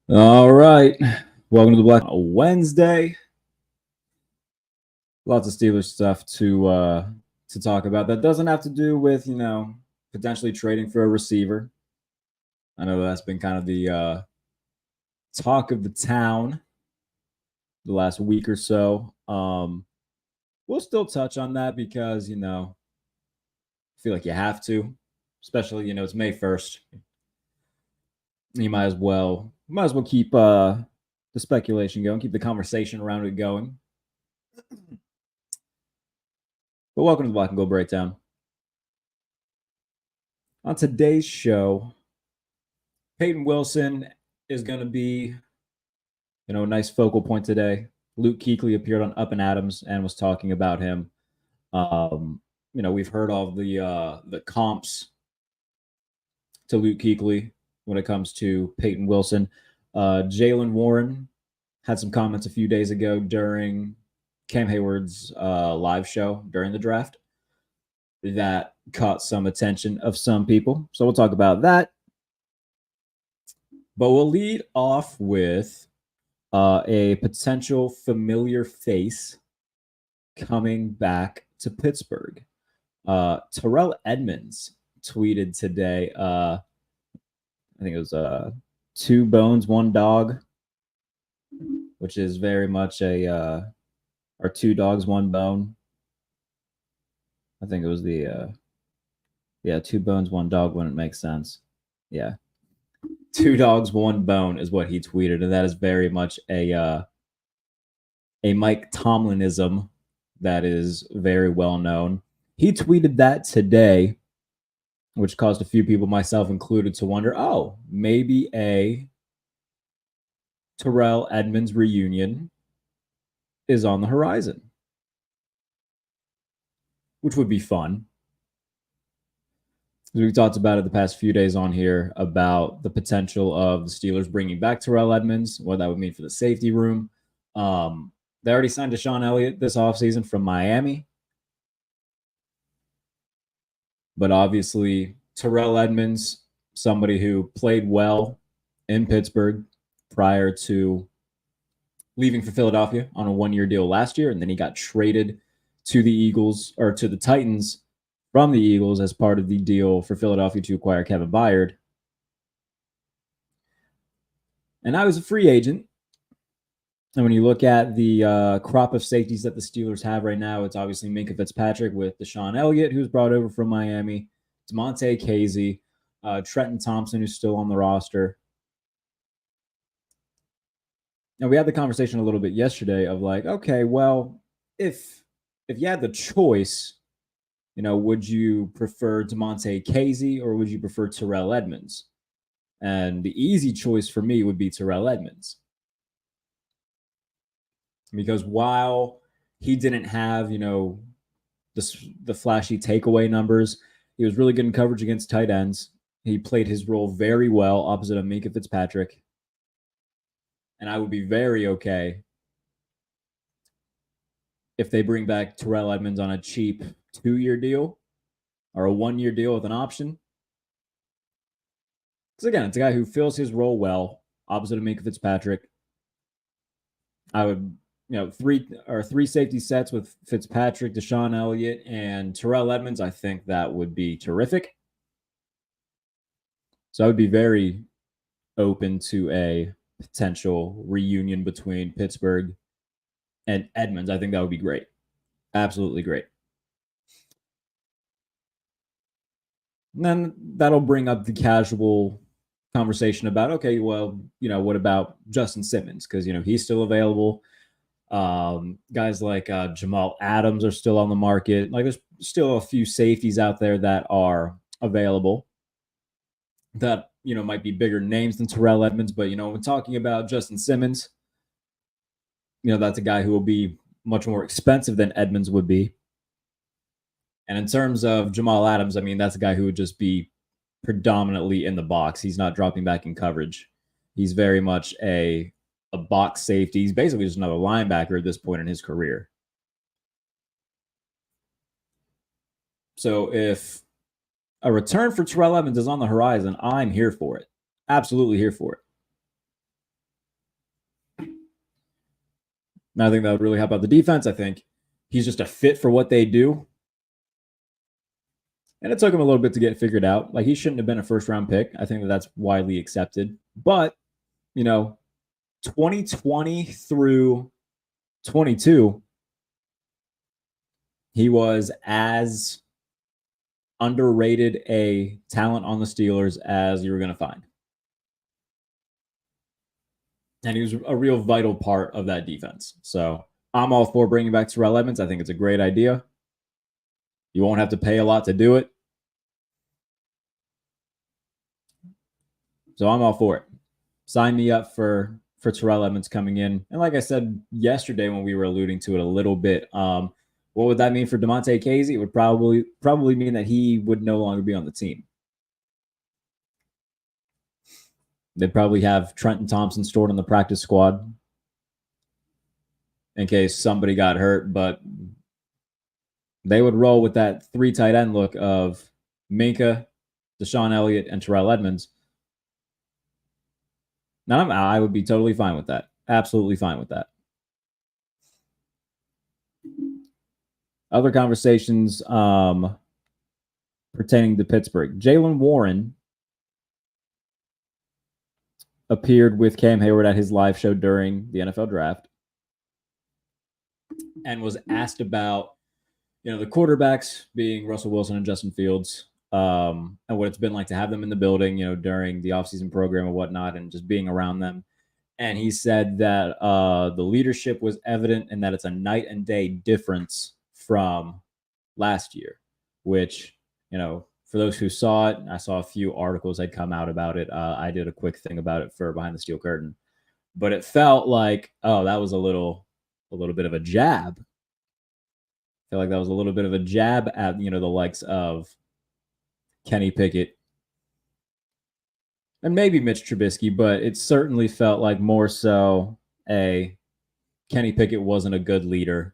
All right. Welcome to the Black Wednesday. Lots of Steelers stuff to talk about that doesn't have to do with, potentially trading for a receiver. I know that's been kind of the talk of the town the last week or so. We'll still touch on that because, I feel like you have to, especially, it's May 1st. You might as well keep the speculation going, keep the conversation around it going. But welcome to the Black and Gold Breakdown. On today's show, Payton Wilson is going to be, a nice focal point today. Luke Kuechly appeared on Up and Adams and was talking about him. We've heard all the comps to Luke Kuechly when it comes to Payton Wilson. Jaylen Warren had some comments a few days ago during Cam Hayward's live show during the draft that caught some attention of some people. So we'll talk about that. But we'll lead off with a potential familiar face coming back to Pittsburgh. Terrell Edmunds tweeted today, I think it was two bones, one dog, which is very much or two dogs, one bone. I think it was two bones, one dog wouldn't make sense. Yeah. Two dogs, one bone is what he tweeted, and that is very much a Mike Tomlinism that is very well known. He tweeted that today, which caused a few people, myself included, to wonder, maybe a Terrell Edmunds reunion is on the horizon, which would be fun. We talked about it the past few days on here about the potential of the Steelers bringing back Terrell Edmunds, what that would mean for the safety room. They already signed Deshaun Elliott this offseason from Miami. But obviously, Terrell Edmunds, somebody who played well in Pittsburgh prior to leaving for Philadelphia on a one-year deal last year, and then he got traded to the Eagles or to the Titans from the Eagles as part of the deal for Philadelphia to acquire Kevin Byard. And I was a free agent. And when you look at the crop of safeties that the Steelers have right now, it's obviously Minkah Fitzpatrick with Deshaun Elliott, who's brought over from Miami, Damontae Kazee, Trenton Thompson, who's still on the roster. Now, we had the conversation a little bit yesterday of like, okay, well, if you had the choice, would you prefer Damontae Kazee or would you prefer Terrell Edmunds? And the easy choice for me would be Terrell Edmunds. Because while he didn't have, the flashy takeaway numbers, he was really good in coverage against tight ends. He played his role very well opposite of Minkah Fitzpatrick. And I would be very okay if they bring back Terrell Edmunds on a cheap 2-year deal or a 1-year deal with an option. Because again, it's a guy who fills his role well opposite of Minkah Fitzpatrick. I would, three safety sets with Fitzpatrick, Deshaun Elliott, and Terrell Edmunds. I think that would be terrific. So I would be very open to a potential reunion between Pittsburgh and Edmunds. I think that would be great. Absolutely great. And then that'll bring up the casual conversation about, okay, well, what about Justin Simmons? Because, he's still available. Guys like Jamal Adams are still on the market. Like, there's still a few safeties out there that are available that, might be bigger names than Terrell Edmunds. But, when talking about Justin Simmons, that's a guy who will be much more expensive than Edmunds would be. And in terms of Jamal Adams, I mean, that's a guy who would just be predominantly in the box. He's not dropping back in coverage. He's very much a box safety. He's basically just another linebacker at this point in his career. So if a return for Terrell Edmunds is on the horizon, I'm here for it. Absolutely here for it. And I think that would really help out the defense. I think he's just a fit for what they do. And it took him a little bit to get figured out. Like, he shouldn't have been a first-round pick. I think that's widely accepted. But, 2020 through 22, he was as underrated a talent on the Steelers as you were going to find. And he was a real vital part of that defense. So I'm all for bringing back Terrell Edmunds. I think it's a great idea. You won't have to pay a lot to do it. So I'm all for it. Sign me up for Terrell Edmunds coming in. And like I said yesterday when we were alluding to it a little bit, what would that mean for Damontae Kazee? It would probably mean that he would no longer be on the team. They'd probably have Trenton Thompson stored on the practice squad in case somebody got hurt, but they would roll with that 3 tight end look of Minka, Deshaun Elliott, and Terrell Edmunds. Now, I would be totally fine with that. Absolutely fine with that. Other conversations pertaining to Pittsburgh. Jaylen Warren appeared with Cam Hayward at his live show during the NFL draft and was asked about, the quarterbacks being Russell Wilson and Justin Fields, and what it's been like to have them in the building, during the offseason program and whatnot, and just being around them. And he said that the leadership was evident and that it's a night and day difference from last year, which, for those who saw it, I saw a few articles had come out about it. I did a quick thing about it for Behind the Steel Curtain, but it felt like, that was a little bit of a jab. I feel like that was a little bit of a jab at, the likes of Kenny Pickett and maybe Mitch Trubisky, but it certainly felt like more so Kenny Pickett wasn't a good leader.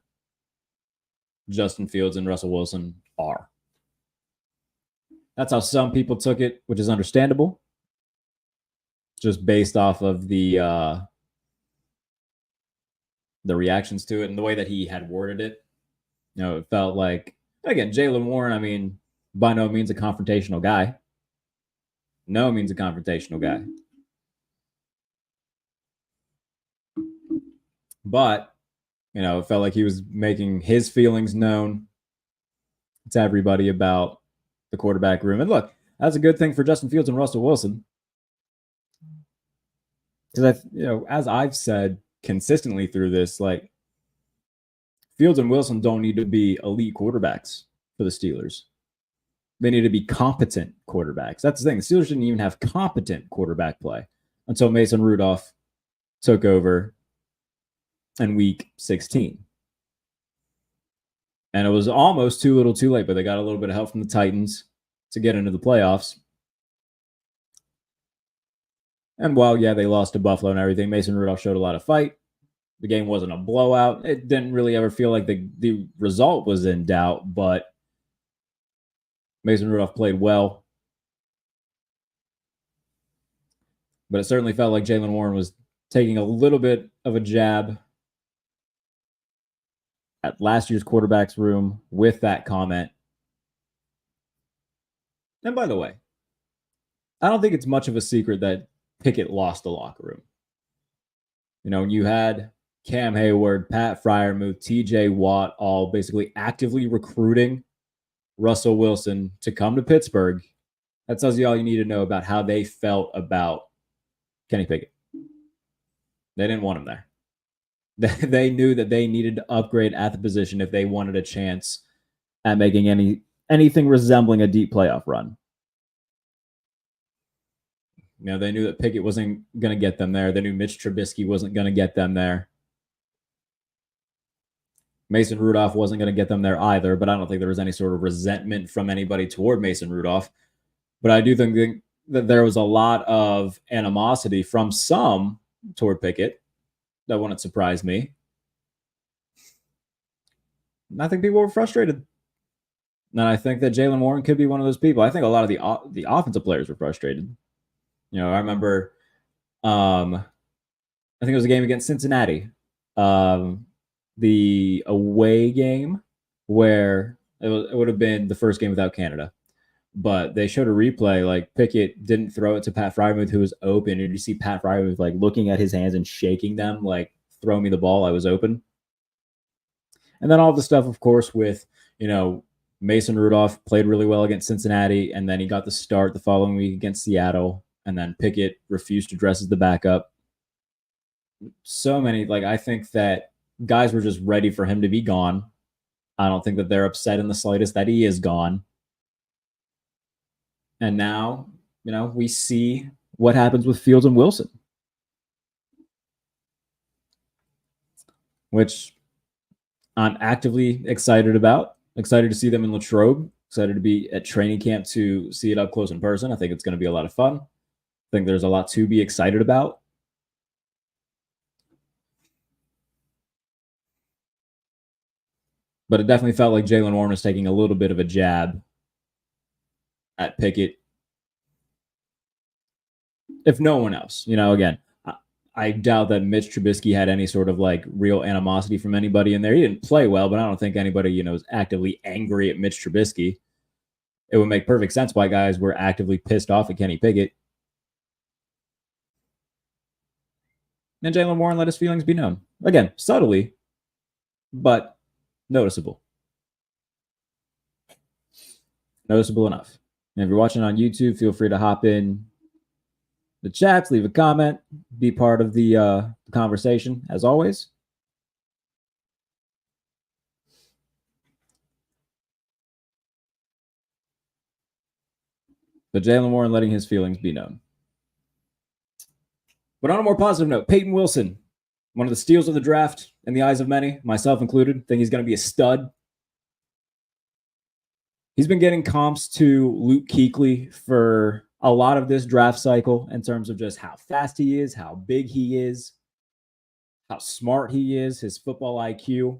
Justin Fields and Russell Wilson are. That's how some people took it, which is understandable, just based off of the reactions to it and the way that he had worded it. It felt like, again, Jaylen Warren, by no means a confrontational guy. No means a confrontational guy. But, it felt like he was making his feelings known to everybody about the quarterback room. And look, that's a good thing for Justin Fields and Russell Wilson. Because, as I've said consistently through this, like, Fields and Wilson don't need to be elite quarterbacks for the Steelers. They need to be competent quarterbacks. That's the thing. The Steelers didn't even have competent quarterback play until Mason Rudolph took over in week 16. And it was almost too little too late, but they got a little bit of help from the Titans to get into the playoffs. And while, they lost to Buffalo and everything, Mason Rudolph showed a lot of fight. The game wasn't a blowout. It didn't really ever feel like the result was in doubt, but Mason Rudolph played well. But it certainly felt like Jaylen Warren was taking a little bit of a jab at last year's quarterback's room with that comment. And by the way, I don't think it's much of a secret that Pickett lost the locker room. You had Cam Hayward, Pat Freiermuth, TJ Watt all basically actively recruiting Russell Wilson to come to Pittsburgh. That tells you all you need to know about how they felt about Kenny Pickett. They didn't want him there. They knew that they needed to upgrade at the position if they wanted a chance at making anything resembling a deep playoff run. They knew that Pickett wasn't going to get them there. They knew Mitch Trubisky wasn't going to get them there. Mason Rudolph wasn't going to get them there either, but I don't think there was any sort of resentment from anybody toward Mason Rudolph. But I do think that there was a lot of animosity from some toward Pickett. That wouldn't surprise me. I think people were frustrated. And I think that Jaylen Warren could be one of those people. I think a lot of the offensive players were frustrated. I remember, I think it was a game against Cincinnati. the away game where it would have been the first game without Canada. But they showed a replay, like Pickett didn't throw it to Pat Freiermuth, who was open. And you see Pat Freiermuth like looking at his hands and shaking them, like, throw me the ball, I was open. And then all the stuff, of course, with, Mason Rudolph played really well against Cincinnati, and then he got the start the following week against Seattle, and then Pickett refused to dress as the backup. So many, I think that guys were just ready for him to be gone. I don't think that they're upset in the slightest that he is gone. And now, we see what happens with Fields and Wilson, which I'm actively excited about. Excited to see them in Latrobe. Excited to be at training camp to see it up close in person. I think it's going to be a lot of fun. I think there's a lot to be excited about. But it definitely felt like Jaylen Warren was taking a little bit of a jab at Pickett. If no one else, again, I doubt that Mitch Trubisky had any sort of real animosity from anybody in there. He didn't play well, but I don't think anybody, is actively angry at Mitch Trubisky. It would make perfect sense why guys were actively pissed off at Kenny Pickett. And Jaylen Warren let his feelings be known. Again, subtly, but noticeable. Noticeable enough. And if you're watching on YouTube, feel free to hop in the chats, leave a comment, be part of the conversation, as always. But Jaylen Warren letting his feelings be known. But on a more positive note, Payton Wilson, one of the steals of the draft in the eyes of many, myself included, think he's going to be a stud. He's been getting comps to Luke Kuechly for a lot of this draft cycle in terms of just how fast he is, how big he is, how smart he is, his football IQ.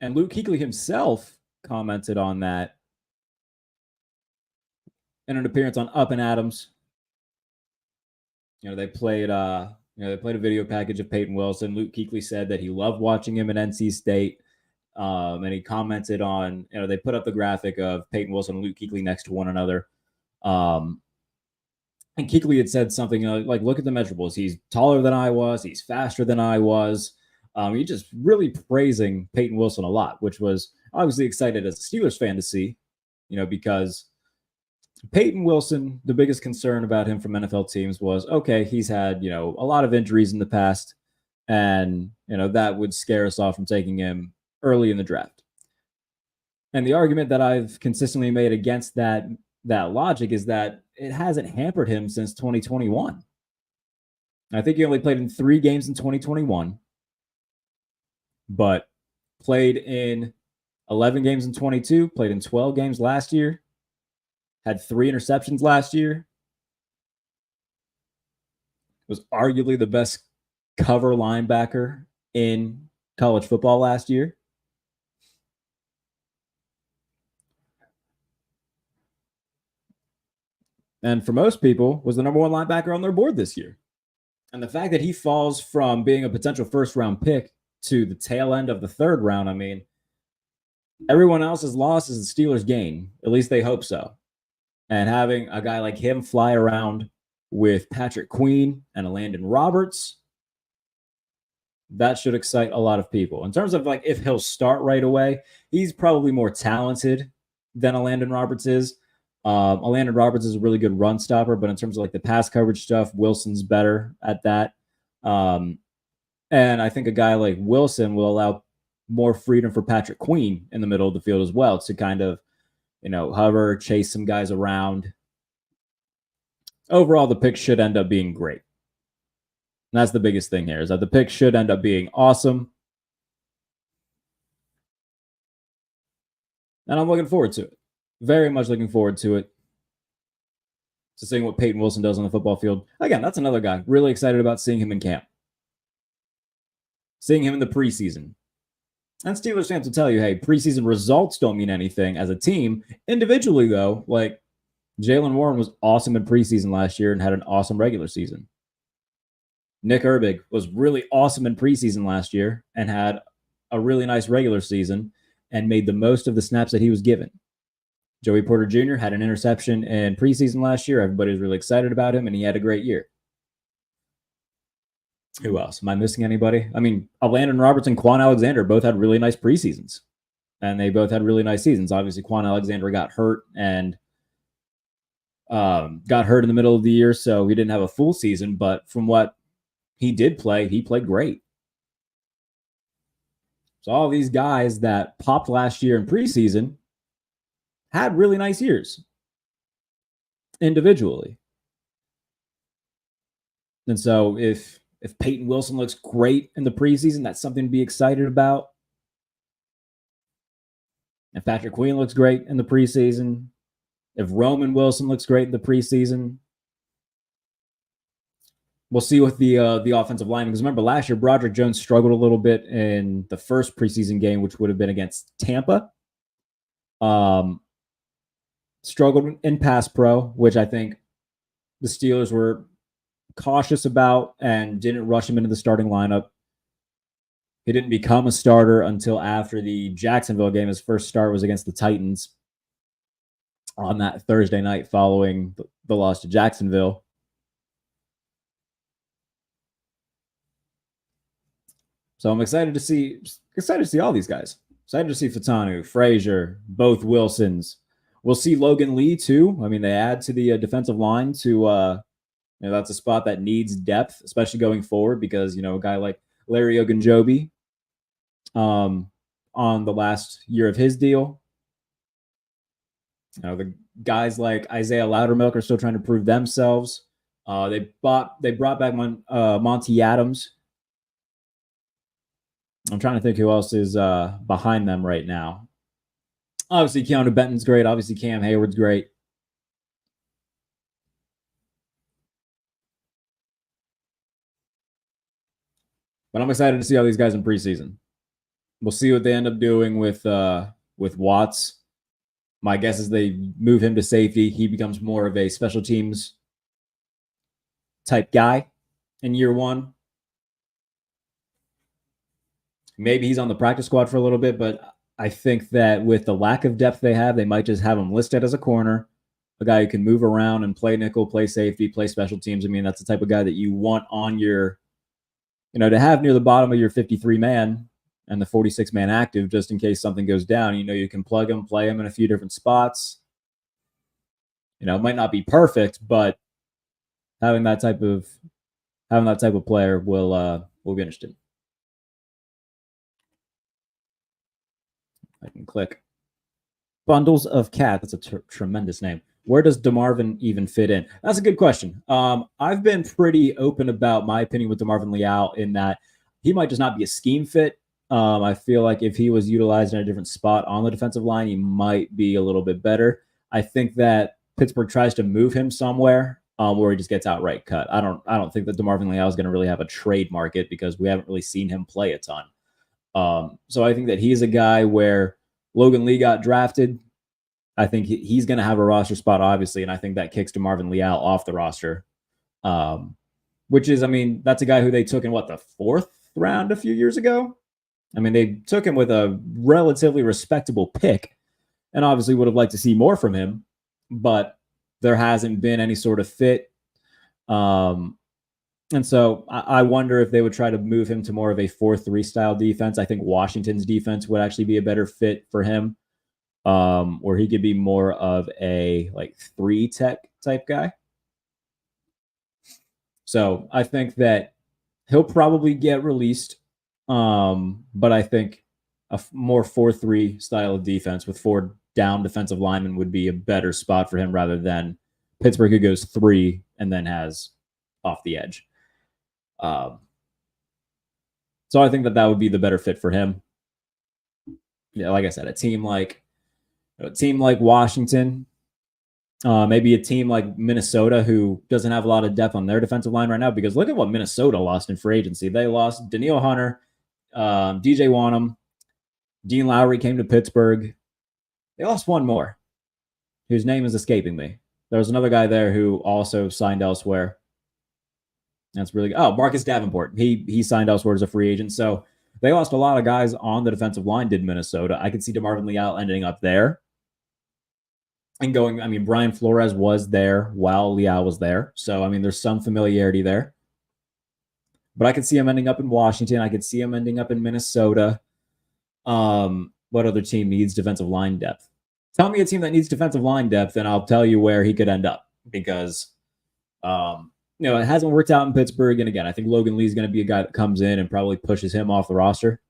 And Luke Kuechly himself commented on that in an appearance on Up and Adams. They played a video package of Payton Wilson. Luke Kuechly said that he loved watching him at NC State. And he commented on, they put up the graphic of Payton Wilson and Luke Kuechly next to one another. And Kuechly had said something look at the measurables. He's taller than I was. He's faster than I was. He's just really praising Payton Wilson a lot, which was obviously excited as a Steelers fan to see, because Payton Wilson, the biggest concern about him from NFL teams was, okay, he's had, a lot of injuries in the past, and, that would scare us off from taking him early in the draft. And the argument that I've consistently made against that logic is that it hasn't hampered him since 2021. I think he only played in 3 games in 2021, but played in 11 games in 22, played in 12 games last year, had 3 interceptions last year, was arguably the best cover linebacker in college football last year. And for most people, was the number 1 linebacker on their board this year. And the fact that he falls from being a potential first-round pick to the tail end of the 3rd round, I mean, everyone else's loss is the Steelers' gain. At least they hope so. And having a guy like him fly around with Patrick Queen and a Landon Roberts, that should excite a lot of people. In terms of if he'll start right away, he's probably more talented than a Landon Roberts is. Landon Roberts is a really good run stopper, but in terms of the pass coverage stuff, Wilson's better at that. And I think a guy like Wilson will allow more freedom for Patrick Queen in the middle of the field as well to kind of, hover, chase some guys around. Overall, the pick should end up being great. And that's the biggest thing here, is that the pick should end up being awesome. And I'm looking forward to it. Very much looking forward to it. To seeing what Payton Wilson does on the football field. Again, that's another guy. Really excited about seeing him in camp. Seeing him in the preseason. And Steelers fans will tell you, hey, preseason results don't mean anything as a team. Individually, though, Jaylen Warren was awesome in preseason last year and had an awesome regular season. Nick Herbig was really awesome in preseason last year and had a really nice regular season and made the most of the snaps that he was given. Joey Porter Jr. had an interception in preseason last year. Everybody was really excited about him, and he had a great year. Who else? Am I missing anybody? I mean, Landon Roberts and Quan Alexander both had really nice preseasons, and they both had really nice seasons. Obviously, Quan Alexander got hurt and got hurt in the middle of the year, so he didn't have a full season. But from what he did play, he played great. So all these guys that popped last year in preseason had really nice years individually. And so if Payton Wilson looks great in the preseason, that's something to be excited about. If Patrick Queen looks great in the preseason, if Roman Wilson looks great in the preseason, we'll see with the offensive line. Because remember, last year, Broderick Jones struggled a little bit in the first preseason game, which would have been against Tampa. Struggled in pass pro, which I think the Steelers were cautious about and didn't rush him into the starting lineup. He didn't become a starter until after the Jacksonville game. His first start was against the Titans on that Thursday night following the loss to Jacksonville. So I'm excited to see all these guys. Excited to see Fatanu, Frazier, both Wilsons. We'll see Logan Lee too. I mean, they add to the defensive line to that's a spot that needs depth, especially going forward, because a guy like Larry Ogunjobi on the last year of his deal. The guys like Isaiah Loudermilk are still trying to prove themselves. They brought back Monty Adams. I'm trying to think who else is behind them right now. Obviously, Keanu Benton's great. Obviously, Cam Hayward's great. But I'm excited to see all these guys in preseason. We'll see what they end up doing with Watts. My guess is they move him to safety. He becomes more of a special teams type guy in year one. Maybe he's on the practice squad for a little bit, but I think that with the lack of depth they have, they might just have him listed as a corner, a guy who can move around and play nickel, play safety, play special teams. I mean, that's the type of guy that you want on your, to have near the bottom of your 53-man and the 46-man active, just in case something goes down. You can plug him, play him in a few different spots. It might not be perfect, but having that type of player will be interesting. I can click. Bundles of Cat. That's a tremendous name. Where does DeMarvin even fit in? That's a good question. I've been pretty open about my opinion with DeMarvin Leal in that he might just not be a scheme fit. I feel like if he was utilized in a different spot on the defensive line, he might be a little bit better. I think that Pittsburgh tries to move him somewhere where he just gets outright cut. I don't think that DeMarvin Leal is going to really have a trade market because we haven't really seen him play a ton. So I think that he's a guy where Logan Lee got drafted. I think he's going to have a roster spot, obviously, and I think that kicks DeMarvin Leal off the roster, which is, that's a guy who they took in, the 4th round a few years ago? They took him with a relatively respectable pick and obviously would have liked to see more from him, but there hasn't been any sort of fit. And so I wonder if they would try to move him to more of a 4-3 style defense. I think Washington's defense would actually be a better fit for him, where he could be more of a 3-tech type guy. So I think that he'll probably get released, but I think a more 4-3 style of defense with 4 down defensive linemen would be a better spot for him rather than Pittsburgh, who goes 3 and then has off the edge. So I think that would be the better fit for him. Yeah, like I said, a team like Washington, maybe a team like Minnesota, who doesn't have a lot of depth on their defensive line right now, because look at what Minnesota lost in free agency. They lost Danielle Hunter, DJ Wanham, Dean Lowry came to Pittsburgh. They lost one more, whose name is escaping me. There was another guy there who also signed elsewhere. That's really good. Oh, Marcus Davenport. He signed elsewhere as a free agent. So they lost a lot of guys on the defensive line, did Minnesota. I could see DeMarvin Leal ending up there. And going, I mean, Brian Flores was there while Leal was there. So, I mean, there's some familiarity there. But I could see him ending up in Washington. I could see him ending up in Minnesota. What other team needs defensive line depth? Tell me a team that needs defensive line depth, and I'll tell you where he could end up. Because, it hasn't worked out in Pittsburgh. And again, I think Logan Lee is going to be a guy that comes in and probably pushes him off the roster.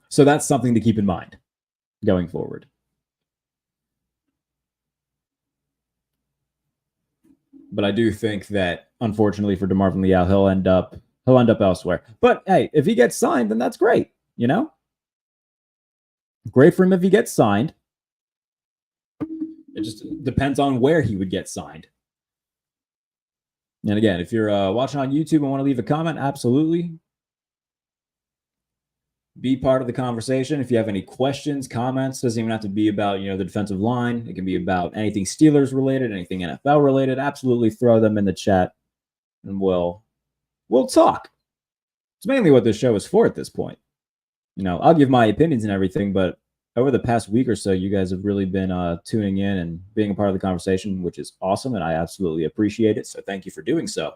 So that's something to keep in mind going forward. But I do think that, unfortunately for DeMarvin Leal, he'll end up elsewhere. But hey, if he gets signed, then that's great. Great for him if he gets signed. It just depends on where he would get signed. And again, if you're watching on YouTube and want to leave a comment, absolutely. Be part of the conversation. If you have any questions, comments, doesn't even have to be about, the defensive line. It can be about anything Steelers related, anything NFL related. Absolutely throw them in the chat and we'll talk. It's mainly what this show is for at this point. I'll give my opinions and everything, but over the past week or so, you guys have really been tuning in and being a part of the conversation, which is awesome, and I absolutely appreciate it. So thank you for doing so.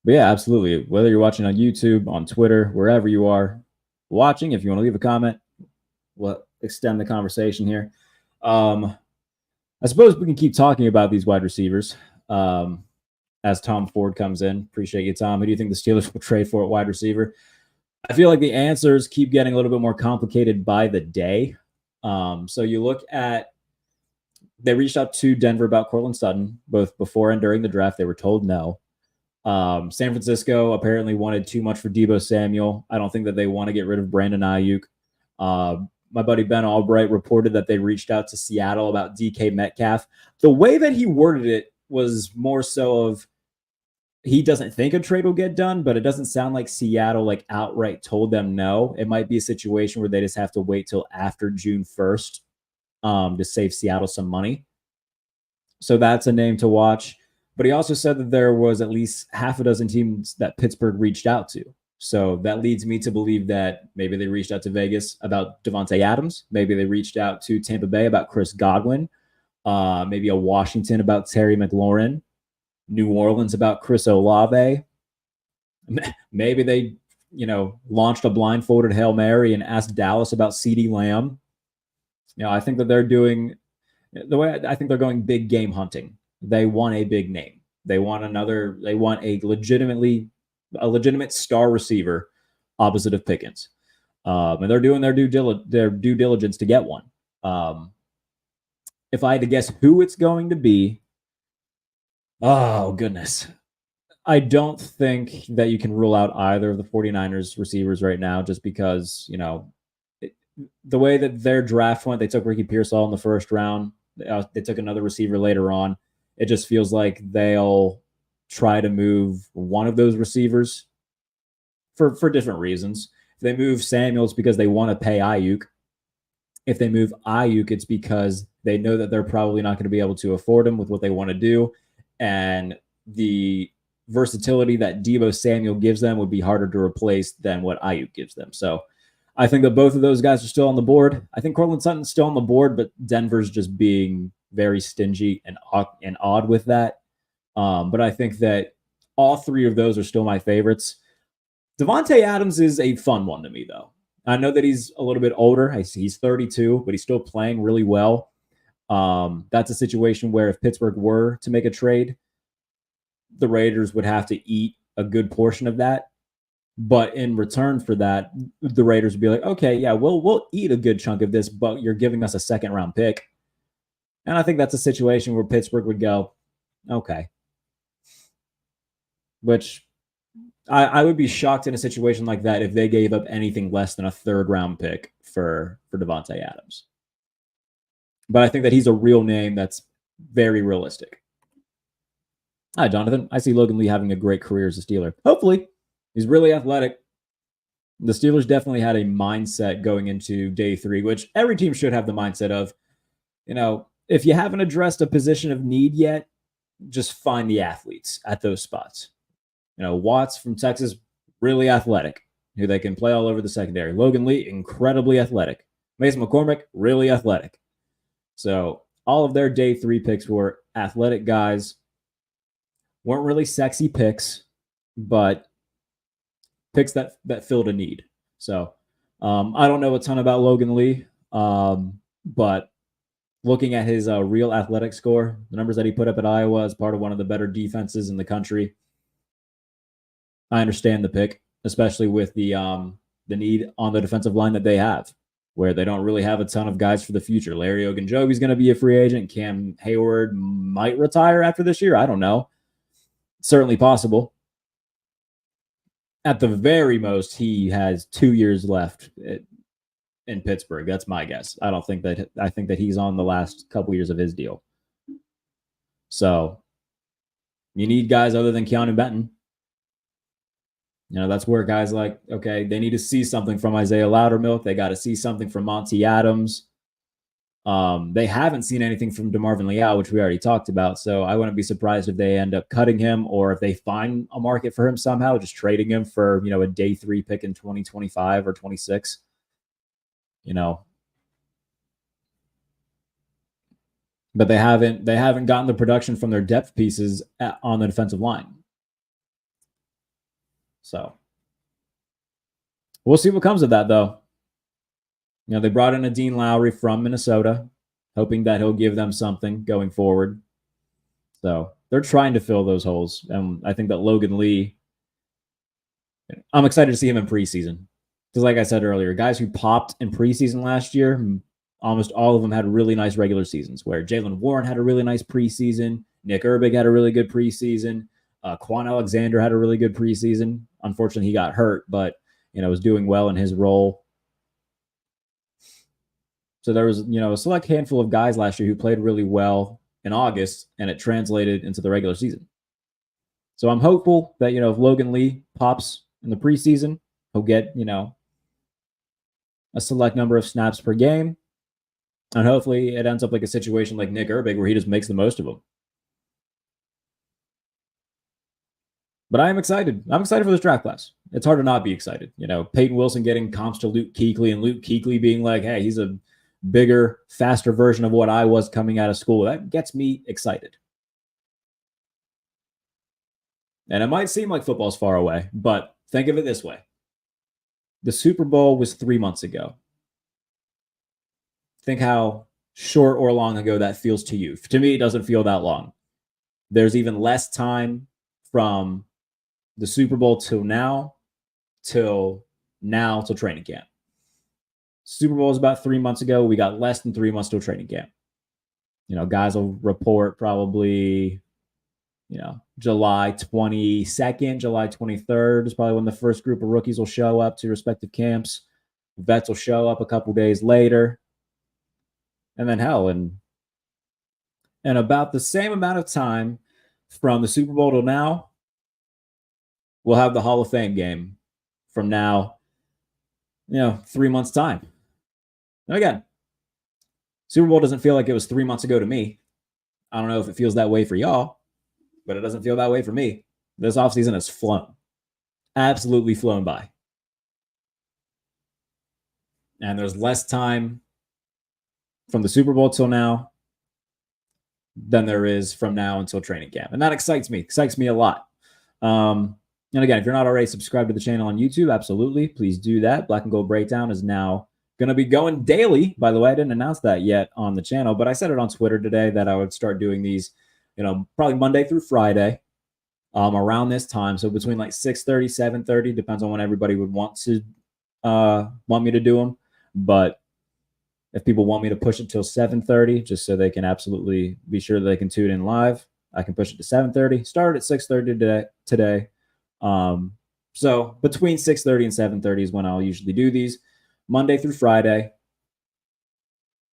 But yeah, absolutely. Whether you're watching on YouTube, on Twitter, wherever you are watching, if you want to leave a comment, we'll extend the conversation here. I suppose we can keep talking about these wide receivers as Tom Ford comes in. Appreciate you, Tom. Who do you think the Steelers will trade for at wide receiver? I feel like the answers keep getting a little bit more complicated by the day. So you look at, they reached out to Denver about Courtland Sutton, both before and during the draft. They were told no. San Francisco apparently wanted too much for Deebo Samuel. I don't think that they want to get rid of Brandon Ayuk. My buddy Ben Albright reported that they reached out to Seattle about DK Metcalf. The way that he worded it was more so of, he doesn't think a trade will get done, but it doesn't sound like Seattle outright told them no. It might be a situation where they just have to wait till after June 1st to save Seattle some money. So that's a name to watch. But he also said that there was at least half a dozen teams that Pittsburgh reached out to. So that leads me to believe that maybe they reached out to Vegas about Devontae Adams. Maybe they reached out to Tampa Bay about Chris Godwin. Maybe a Washington about Terry McLaurin. New Orleans about Chris Olave. Maybe they, launched a blindfolded Hail Mary and asked Dallas about CeeDee Lamb. I think that they're doing the way I think they're going big game hunting. They want a big name. They want a legitimate star receiver opposite of Pickens. And they're doing their due diligence to get one. If I had to guess who it's going to be, oh, goodness. I don't think that you can rule out either of the 49ers receivers right now just because, the way that their draft went, they took Ricky Pearsall in the first round. They took another receiver later on. It just feels like they'll try to move one of those receivers for different reasons. If they move Samuels because they want to pay Ayuk. If they move Ayuk, it's because they know that they're probably not going to be able to afford him with what they want to do. And the versatility that Deebo Samuel gives them would be harder to replace than what Ayuk gives them. So I think that both of those guys are still on the board. I think Courtland Sutton's still on the board, but Denver's just being very stingy and odd with that. But I think that all three of those are still my favorites. Devontae Adams is a fun one to me, though. I know that he's a little bit older. He's 32, but he's still playing really well. That's a situation where if Pittsburgh were to make a trade, the Raiders would have to eat a good portion of that. But in return for that, the Raiders would be like, okay, yeah, we'll eat a good chunk of this, but you're giving us a second-round pick. And I think that's a situation where Pittsburgh would go, okay. Which I would be shocked in a situation like that if they gave up anything less than a third-round pick for Devontae Adams. But I think that he's a real name that's very realistic. Hi, Jonathan. I see Logan Lee having a great career as a Steeler. Hopefully. He's really athletic. The Steelers definitely had a mindset going into day 3, which every team should have the mindset of, if you haven't addressed a position of need yet, just find the athletes at those spots. Watts from Texas, really athletic, who they can play all over the secondary. Logan Lee, incredibly athletic. Mason McCormick, really athletic. So all of their day 3 picks were athletic guys. Weren't really sexy picks, but picks that filled a need. So I don't know a ton about Logan Lee, but looking at his real athletic score, the numbers that he put up at Iowa as part of one of the better defenses in the country, I understand the pick, especially with the need on the defensive line that they have, where they don't really have a ton of guys for the future. Larry Ogunjobi's going to be a free agent. Cam Hayward might retire after this year. I don't know. Certainly possible. At the very most, he has 2 years left in Pittsburgh. That's my guess. I think that he's on the last couple years of his deal. So you need guys other than Keanu Benton. That's where guys like, okay, they need to see something from Isaiah Loudermilk. They got to see something from Monty Adams. They haven't seen anything from DeMarvin Leal, which we already talked about. So I wouldn't be surprised if they end up cutting him, or if they find a market for him somehow, just trading him for, a day 3 pick in 2025 or 26. But they haven't gotten the production from their depth pieces on the defensive line. So we'll see what comes of that, though. They brought in a Dean Lowry from Minnesota, hoping that he'll give them something going forward. So they're trying to fill those holes. And I think that Logan Lee, I'm excited to see him in preseason. Because like I said earlier, guys who popped in preseason last year, almost all of them had really nice regular seasons, where Jaylen Warren had a really nice preseason. Nick Herbig had a really good preseason. Quan Alexander had a really good preseason. Unfortunately, he got hurt, but was doing well in his role. So there was, a select handful of guys last year who played really well in August, and it translated into the regular season. So I'm hopeful that, if Logan Lee pops in the preseason, he'll get, a select number of snaps per game. And hopefully it ends up like a situation like Nick Herbig, where he just makes the most of them. But I am excited. I'm excited for this draft class. It's hard to not be excited. Payton Wilson getting comps to Luke Kuechly, and Luke Kuechly being like, hey, he's a bigger, faster version of what I was coming out of school. That gets me excited. And it might seem like football's far away, but think of it this way. The Super Bowl was 3 months ago. Think how short or long ago that feels to you. To me, it doesn't feel that long. There's even less time from the Super Bowl till training camp. Super Bowl was about 3 months ago. We got less than 3 months till training camp. Guys will report probably, July 22nd, July 23rd is probably when the first group of rookies will show up to respective camps. Vets will show up a couple days later. And then and about the same amount of time from the Super Bowl till now, we'll have the Hall of Fame game from now, 3 months' time. And again, Super Bowl doesn't feel like it was 3 months ago to me. I don't know if it feels that way for y'all, but it doesn't feel that way for me. This offseason has flown. Absolutely flown by. And there's less time from the Super Bowl till now than there is from now until training camp. And that excites me a lot. And again, if you're not already subscribed to the channel on YouTube, absolutely, please do that. Black and Gold Breakdown is now going to be going daily. By the way, I didn't announce that yet on the channel, but I said it on Twitter today that I would start doing these, probably Monday through Friday around this time. So between like 6:30, 7:30, depends on when everybody would want me to do them. But if people want me to push it till 7:30, just so they can absolutely be sure that they can tune in live, I can push it to 7:30. Start at 6:30 today. So between 6:30 and 7:30 is when I'll usually do these, Monday through Friday.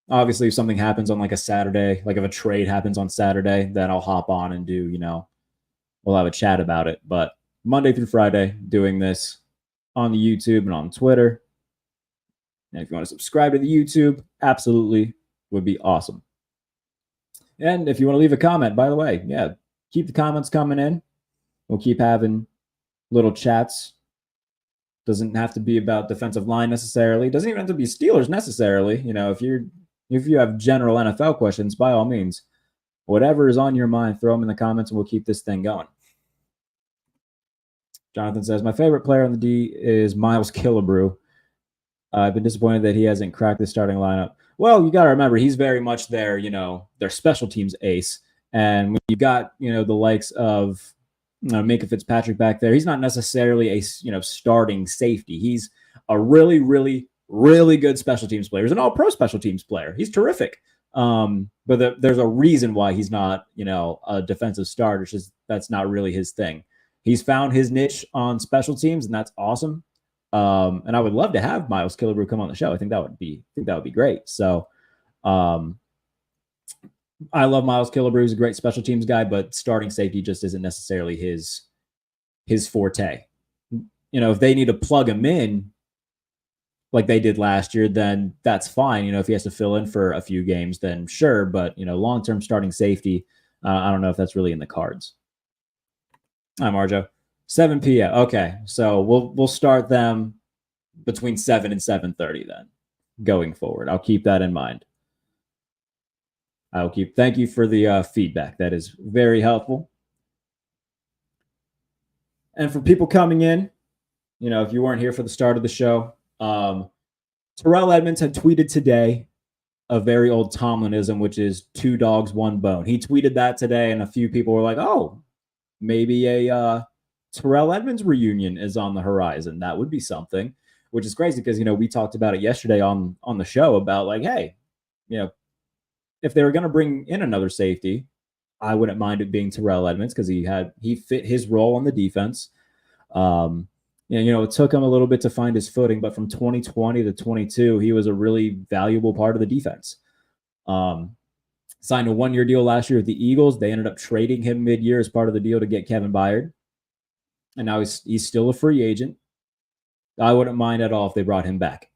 Obviously, if something happens on like a Saturday, like if a trade happens on Saturday, then I'll hop on and do, we'll have a chat about it. But Monday through Friday, doing this on the YouTube and on Twitter. And if you want to subscribe to the YouTube, absolutely would be awesome. And if you want to leave a comment, by the way, keep the comments coming in. We'll keep having little chats. Doesn't have to be about defensive line necessarily. Doesn't even have to be Steelers necessarily. If you have general NFL questions, by all means, whatever is on your mind, throw them in the comments and we'll keep this thing going. Jonathan says, my favorite player on the D is Miles Killebrew. I've been disappointed that he hasn't cracked the starting lineup. Well, you got to remember, he's very much their special teams ace. And when you got, the likes of Minka Fitzpatrick back there, he's not necessarily a, starting safety. He's a really, really, really good special teams player. He's an all-pro special teams player. He's terrific. But there's a reason why he's not, a defensive starter. It's just that's not really his thing. He's found his niche on special teams, and that's awesome. And I would love to have Miles Killebrew come on the show. I think that would be great. So, I love Miles Killebrew. He's a great special teams guy, but starting safety just isn't necessarily his forte. If they need to plug him in like they did last year, then that's fine. If he has to fill in for a few games, then sure. But, long-term starting safety, I don't know if that's really in the cards. Hi, Marjo. 7 p.m. Okay, so we'll start them between 7 and 7:30 then, going forward. I'll keep that in mind. Thank you for the feedback. That is very helpful. And for people coming in, if you weren't here for the start of the show, Terrell Edmunds had tweeted today a very old Tomlinism, which is 2 dogs, 1 bone. He tweeted that today, and a few people were like, oh, maybe a Terrell Edmunds reunion is on the horizon. That would be something, which is crazy because, we talked about it yesterday on the show about like, hey, if they were going to bring in another safety, I wouldn't mind it being Terrell Edmunds because he fit his role on the defense. It took him a little bit to find his footing, but from 2020 to 22, he was a really valuable part of the defense. Signed a 1-year deal last year with the Eagles. They ended up trading him mid-year as part of the deal to get Kevin Byard. And now he's still a free agent. I wouldn't mind at all if they brought him back.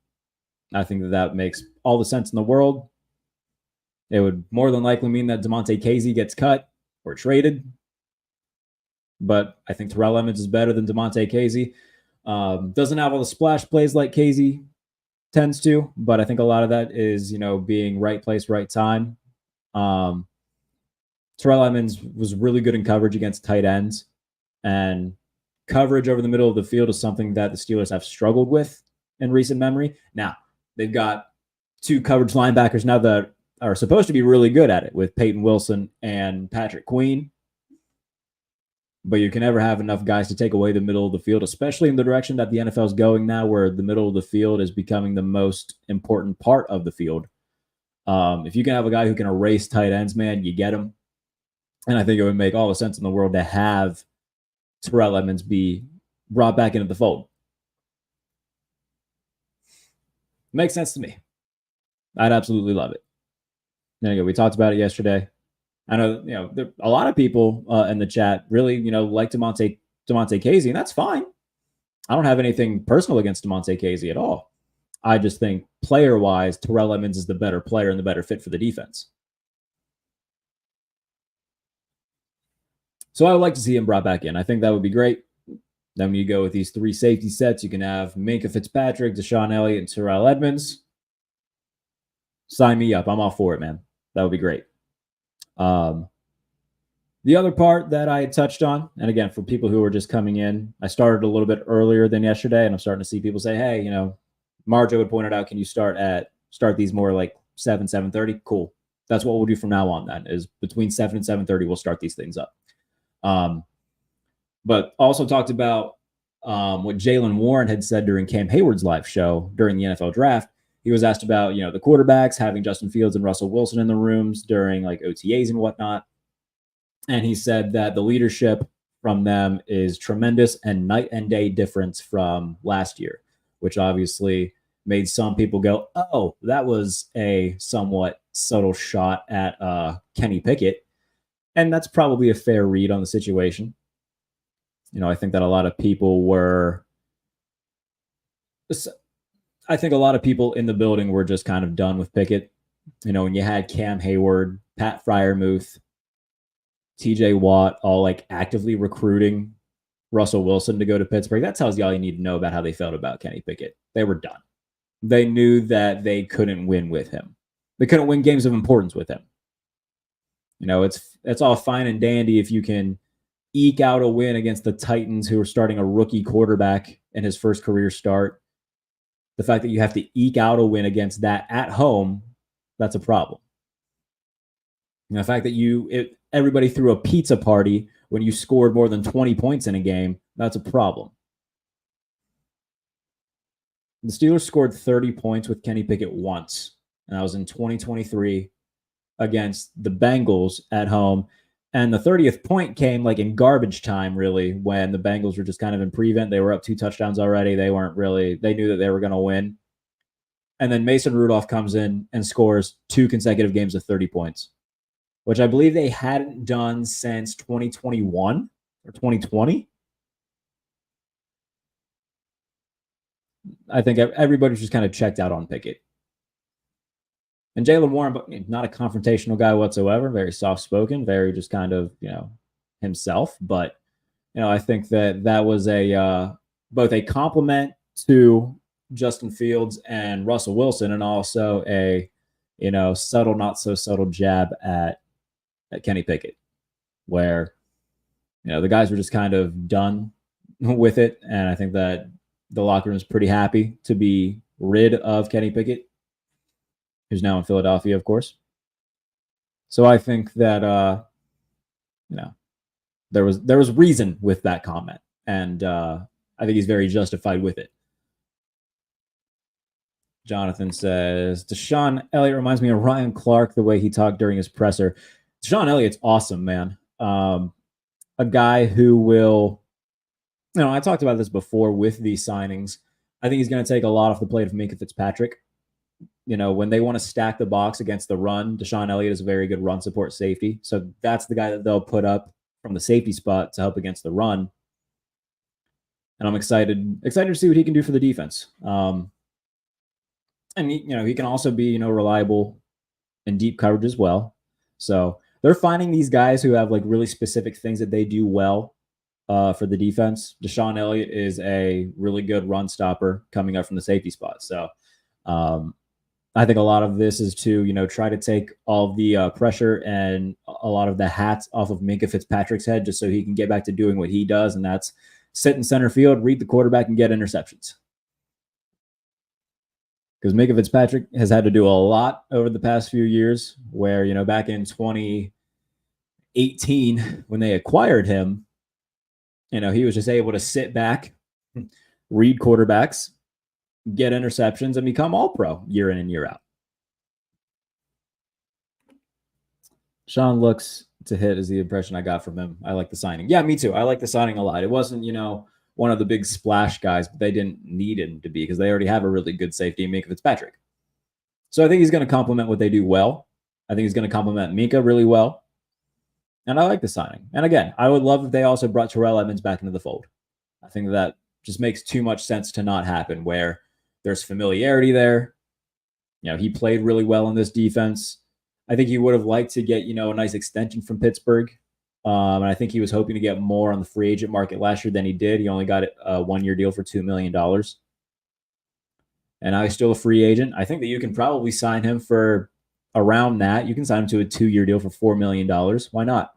I think that makes all the sense in the world. It would more than likely mean that Damontae Kazee gets cut or traded. But I think Terrell Edmunds is better than Damontae Kazee. Doesn't have all the splash plays like Kazee tends to, but I think a lot of that is, being right place, right time. Terrell Edmunds was really good in coverage against tight ends, and coverage over the middle of the field is something that the Steelers have struggled with in recent memory. Now, they've got 2 coverage linebackers now that are supposed to be really good at it with Payton Wilson and Patrick Queen. But you can never have enough guys to take away the middle of the field, especially in the direction that the NFL is going now, where the middle of the field is becoming the most important part of the field. If you can have a guy who can erase tight ends, man, you get him. And I think it would make all the sense in the world to have Terrell Edmunds be brought back into the fold. Makes sense to me. I'd absolutely love it. There you go. We talked about it yesterday. I know, a lot of people in the chat really, like Damontae Kazee, and that's fine. I don't have anything personal against Damontae Kazee at all. I just think player-wise, Terrell Edmunds is the better player and the better fit for the defense. So I would like to see him brought back in. I think that would be great. Then when you go with these 3 safety sets, you can have Minka Fitzpatrick, Deshaun Elliott, and Terrell Edmunds. Sign me up. I'm all for it, man. That would be great. The other part that I had touched on, and again, for people who are just coming in, I started a little bit earlier than yesterday, and I'm starting to see people say, hey, Marjo had pointed out, can you start these more like 7:30? Cool. That's what we'll do from now on then, is between 7 and 7:30, we'll start these things up. But also talked about what Jaylen Warren had said during Cam Hayward's live show during the NFL draft. He was asked about, the quarterbacks, having Justin Fields and Russell Wilson in the rooms during like OTAs and whatnot. And he said that the leadership from them is tremendous and night and day difference from last year, which obviously made some people go, oh, that was a somewhat subtle shot at Kenny Pickett. And that's probably a fair read on the situation. I think that a lot of people were... I think a lot of people in the building were just kind of done with Pickett. When you had Cam Hayward, Pat Freiermuth, TJ Watt all like actively recruiting Russell Wilson to go to Pittsburgh, that tells you all you need to know about how they felt about Kenny Pickett. They were done. They knew that they couldn't win with him. They couldn't win games of importance with him. You know, it's all fine and dandy if you can eke out a win against the Titans, who are starting a rookie quarterback in his first career start. The fact that you have to eke out a win against that at home, that's a problem. And the fact that everybody threw a pizza party when you scored more than 20 points in a game, that's a problem. The Steelers scored 30 points with Kenny Pickett once, and that was in 2023 against the Bengals at home. And the 30th point came like in garbage time, really, when the Bengals were just kind of in prevent. They were up 2 touchdowns already. They knew that they were going to win. And then Mason Rudolph comes in and scores 2 consecutive games of 30 points, which I believe they hadn't done since 2021 or 2020. I think everybody's just kind of checked out on Pickett. And Jaylen Warren, not a confrontational guy whatsoever, very soft-spoken, very just kind of, himself. But, I think that was both a compliment to Justin Fields and Russell Wilson, and also a, subtle, not so subtle jab at Kenny Pickett, where, the guys were just kind of done with it. And I think that the locker room is pretty happy to be rid of Kenny Pickett, who's now in Philadelphia, of course. So I think that there was reason with that comment, and I think he's very justified with it. Jonathan says, Deshaun Elliott reminds me of Ryan Clark, the way he talked during his presser. Deshaun Elliott's awesome, man. A guy who will, I talked about this before with these signings. I think he's going to take a lot off the plate of Minkah Fitzpatrick. When they want to stack the box against the run, Deshaun Elliott is a very good run support safety. So that's the guy that they'll put up from the safety spot to help against the run. And I'm excited to see what he can do for the defense. And he can also be, reliable in deep coverage as well. So they're finding these guys who have like really specific things that they do well for the defense. Deshaun Elliott is a really good run stopper coming up from the safety spot. So I think a lot of this is to, try to take all the pressure and a lot of the hats off of Minkah Fitzpatrick's head, just so he can get back to doing what he does. And that's sit in center field, read the quarterback, and get interceptions. Because Minkah Fitzpatrick has had to do a lot over the past few years, where, back in 2018, when they acquired him, he was just able to sit back, read quarterbacks, get interceptions, and become all-pro year in and year out. Sean looks to hit is the impression I got from him. I like the signing. Yeah, me too. I like the signing a lot. It wasn't, one of the big splash guys, but they didn't need him to be, because they already have a really good safety in Minkah Fitzpatrick. So I think he's going to complement what they do well. I think he's going to complement Minkah really well. And I like the signing. And again, I would love if they also brought Terrell Edmunds back into the fold. I think that just makes too much sense to not happen, where there's familiarity there. He played really well in this defense. I think he would have liked to get, a nice extension from Pittsburgh. And I think he was hoping to get more on the free agent market last year than he did. He only got a 1-year deal for $2 million. And now he's still a free agent. I think that you can probably sign him for around that. You can sign him to a 2-year deal for $4 million. Why not?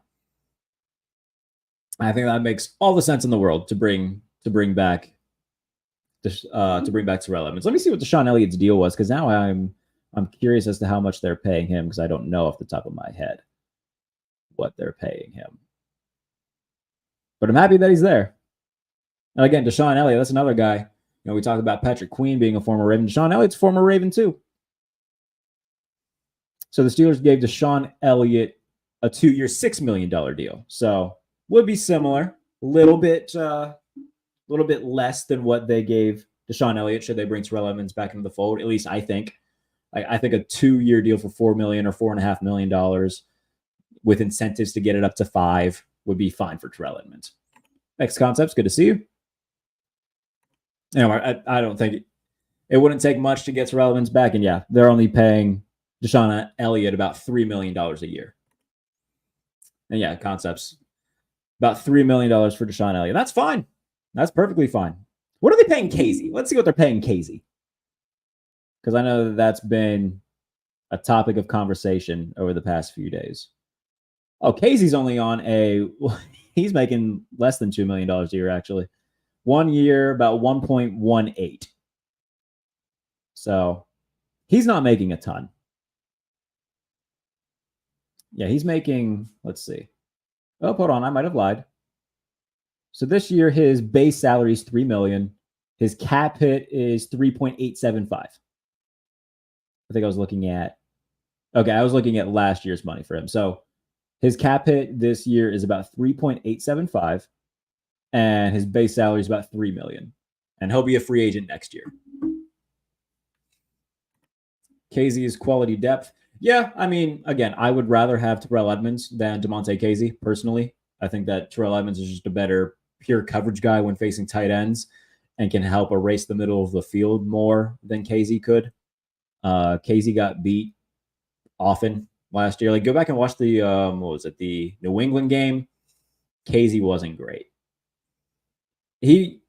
I think that makes all the sense in the world to bring back Terrell Edmunds. Let me see what Deshaun Elliott's deal was, because now I'm curious as to how much they're paying him, because I don't know off the top of my head what they're paying him. But I'm happy that he's there. And again, Deshaun Elliott, that's another guy. We talk about Patrick Queen being a former Raven. Deshaun Elliott's a former Raven too. So the Steelers gave Deshaun Elliott a 2-year, $6 million deal. So would be similar, a little bit less than what they gave Deshaun Elliott should they bring Terrell Edmunds back into the fold. At least I think. I think a 2-year deal for $4 million or $4.5 million with incentives to get it up to $5 million would be fine for Terrell Edmunds. Next Concepts, good to see you. I don't think it wouldn't take much to get Terrell Edmunds back. And yeah, they're only paying Deshaun Elliott about $3 million a year. And yeah, concepts. About $3 million for Deshaun Elliott. That's fine. That's perfectly fine. What are they paying Casey? Let's see what they're paying Casey. Because I know that's been a topic of conversation over the past few days. Oh, Casey's only on he's making less than $2 million a year, actually. 1 year, about 1.18. So he's not making a ton. Yeah, he's making, let's see. Oh, hold on, I might have lied. So this year, his base salary is $3 million. His cap hit is 3.875. I think I was looking at last year's money for him. So his cap hit this year is about 3.875, and his base salary is about $3 million. And he'll be a free agent next year. Casey's quality depth. Yeah, I mean, again, I would rather have Terrell Edmunds than DeMonte Casey, personally. I think that Terrell Edmunds is just a better pure coverage guy when facing tight ends and can help erase the middle of the field more than Casey could. Casey got beat often last year. Like, go back and watch the the New England game. Casey wasn't great. He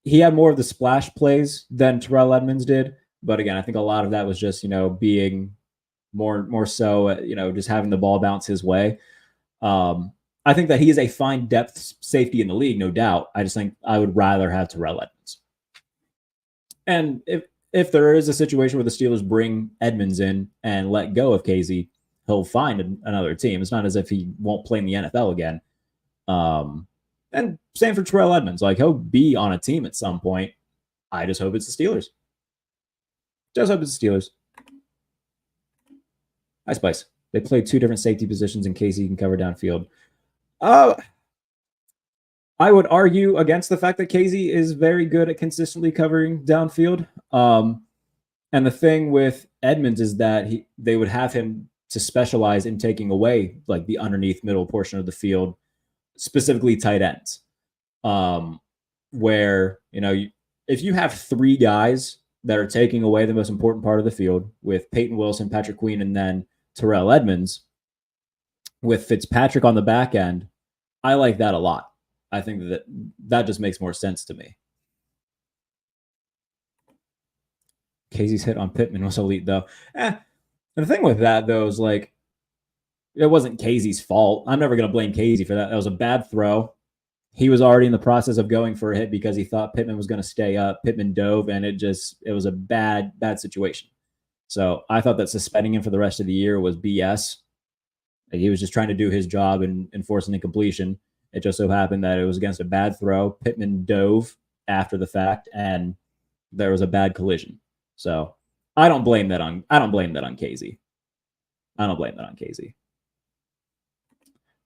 had more of the splash plays than Terrell Edmunds did, but again, I think a lot of that was just being more so just having the ball bounce his way. I think that he is a fine depth safety in the league, no doubt. I just think I would rather have Terrell Edmunds. And if there is a situation where the Steelers bring Edmunds in and let go of Casey, he'll find another team. It's not as if he won't play in the NFL again. And same for Terrell Edmunds. Like, he'll be on a team at some point. I just hope it's the Steelers. Just hope it's the Steelers. Hi, Spice. They play two different safety positions in case he can cover downfield. I would argue against the fact that Casey is very good at consistently covering downfield. And the thing with Edmunds is that they would have him to specialize in taking away like the underneath middle portion of the field, specifically tight ends. Where, if you have three guys that are taking away the most important part of the field with Payton Wilson, Patrick Queen, and then Terrell Edmunds, with Fitzpatrick on the back end, I like that a lot. I think that just makes more sense to me. Casey's hit on Pittman was elite, though. And the thing with that, though, is like, it wasn't Casey's fault. I'm never going to blame Casey for that. That was a bad throw. He was already in the process of going for a hit because he thought Pittman was going to stay up. Pittman dove, and it was a bad situation. So I thought that suspending him for the rest of the year was BS. Like, he was just trying to do his job and enforce an incompletion. It just so happened that it was against a bad throw. Pittman dove after the fact, and there was a bad collision. So I don't blame that on Casey. I don't blame that on Casey.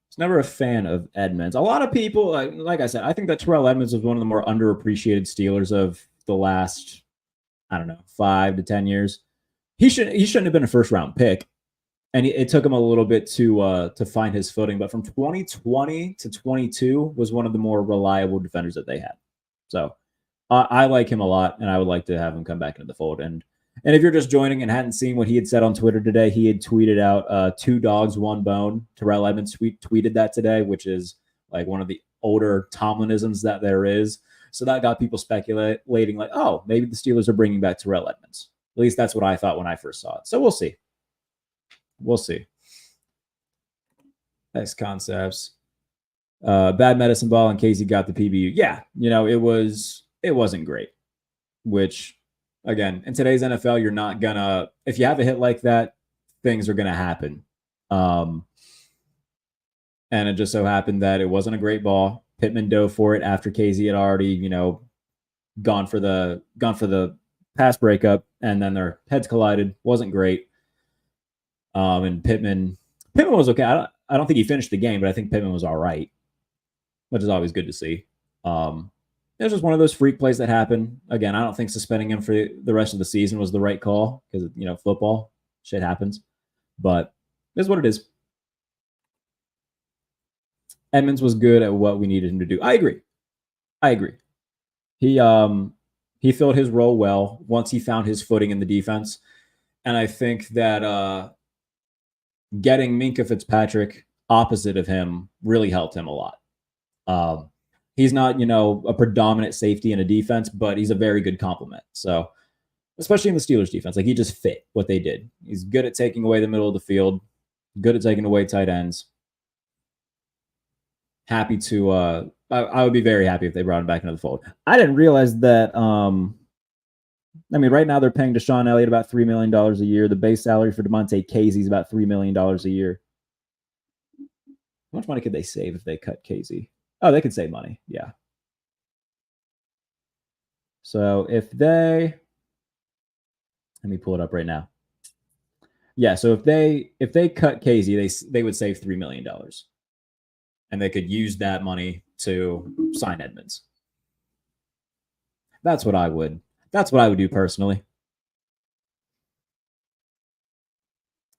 It's never a fan of Edmonds. A lot of people, like I said, I think that Terrell Edmunds was one of the more underappreciated Steelers of the last, 5 to 10 years. He shouldn't have been a first round pick. And it took him a little bit to find his footing. But from 2020 to 22 was one of the more reliable defenders that they had. So I like him a lot, and I would like to have him come back into the fold. And if you're just joining and hadn't seen what he had said on Twitter today, he had tweeted out 2 dogs, 1 bone. Terrell Edmunds tweeted that today, which is like one of the older Tomlinisms that there is. So that got people speculating like, oh, maybe the Steelers are bringing back Terrell Edmunds. At least that's what I thought when I first saw it. So we'll see. We'll see. Nice concepts. Bad medicine ball, and Casey got the PBU. Yeah, it wasn't great. Which, again, in today's NFL, you're not gonna, if you have a hit like that, things are gonna happen. And it just so happened that it wasn't a great ball. Pittman dove for it after Casey had already, gone for the pass breakup, and then their heads collided. Wasn't great. And Pittman was okay. I don't think he finished the game, but I think Pittman was all right, which is always good to see. It was just one of those freak plays that happened. Again, I don't think suspending him for the rest of the season was the right call because, football, shit happens. But it is what it is. Edmonds was good at what we needed him to do. I agree. He filled his role well once he found his footing in the defense. And I think that getting Minkah Fitzpatrick opposite of him really helped him a lot. He's not, a predominant safety in a defense, but he's a very good complement. So, especially in the Steelers defense, like he just fit what they did. He's good at taking away the middle of the field, good at taking away tight ends. Happy to, I would be very happy if they brought him back into the fold. I didn't realize that, right now they're paying Deshaun Elliott about $3 million a year. The base salary for DeMonte Casey is about $3 million a year. How much money could they save if they cut Casey? Oh, they could save money. Yeah. So if they, let me pull it up right now. Yeah. So if they cut Casey, they would save $3 million, and they could use that money to sign Edmonds. That's what I would do personally.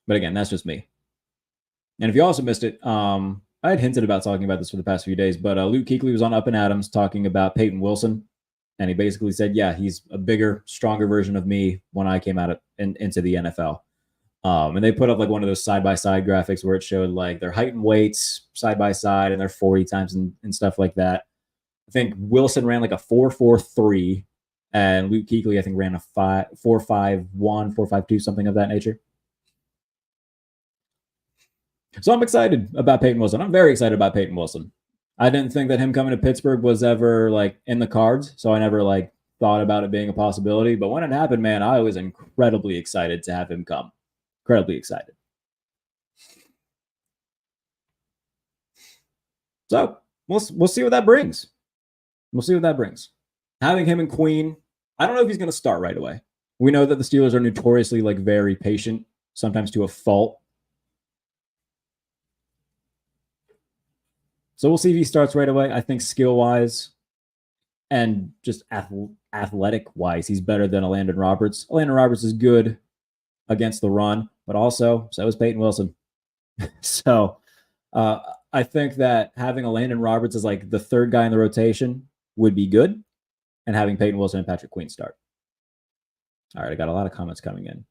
But again, that's just me. And if you also missed it, I had hinted about talking about this for the past few days, but Luke Kuechly was on Up and Adams talking about Payton Wilson, and he basically said, yeah, he's a bigger, stronger version of me when I came out into the NFL. And they put up like one of those side-by-side graphics where it showed like their height and weights side-by-side and their 40 times and stuff like that. I think Wilson ran like a 4.43, and Luke Kuechly, I think, ran a 4.51, 4.52, something of that nature. So I'm excited about Payton Wilson. I'm very excited about Payton Wilson. I didn't think that him coming to Pittsburgh was ever like in the cards, so I never like thought about it being a possibility. But when it happened, man, I was incredibly excited to have him come. Incredibly excited. So we'll see what that brings. We'll see what that brings. Having him and Queen, I don't know if he's going to start right away. We know that the Steelers are notoriously like very patient, sometimes to a fault. So we'll see if he starts right away. I think skill-wise and just athletic-wise, he's better than Landon Roberts. Landon Roberts is good against the run, but also so is Payton Wilson. So I think that having a Landon Roberts as like the third guy in the rotation would be good, and having Payton Wilson and Patrick Queen start. All right, I got a lot of comments coming in.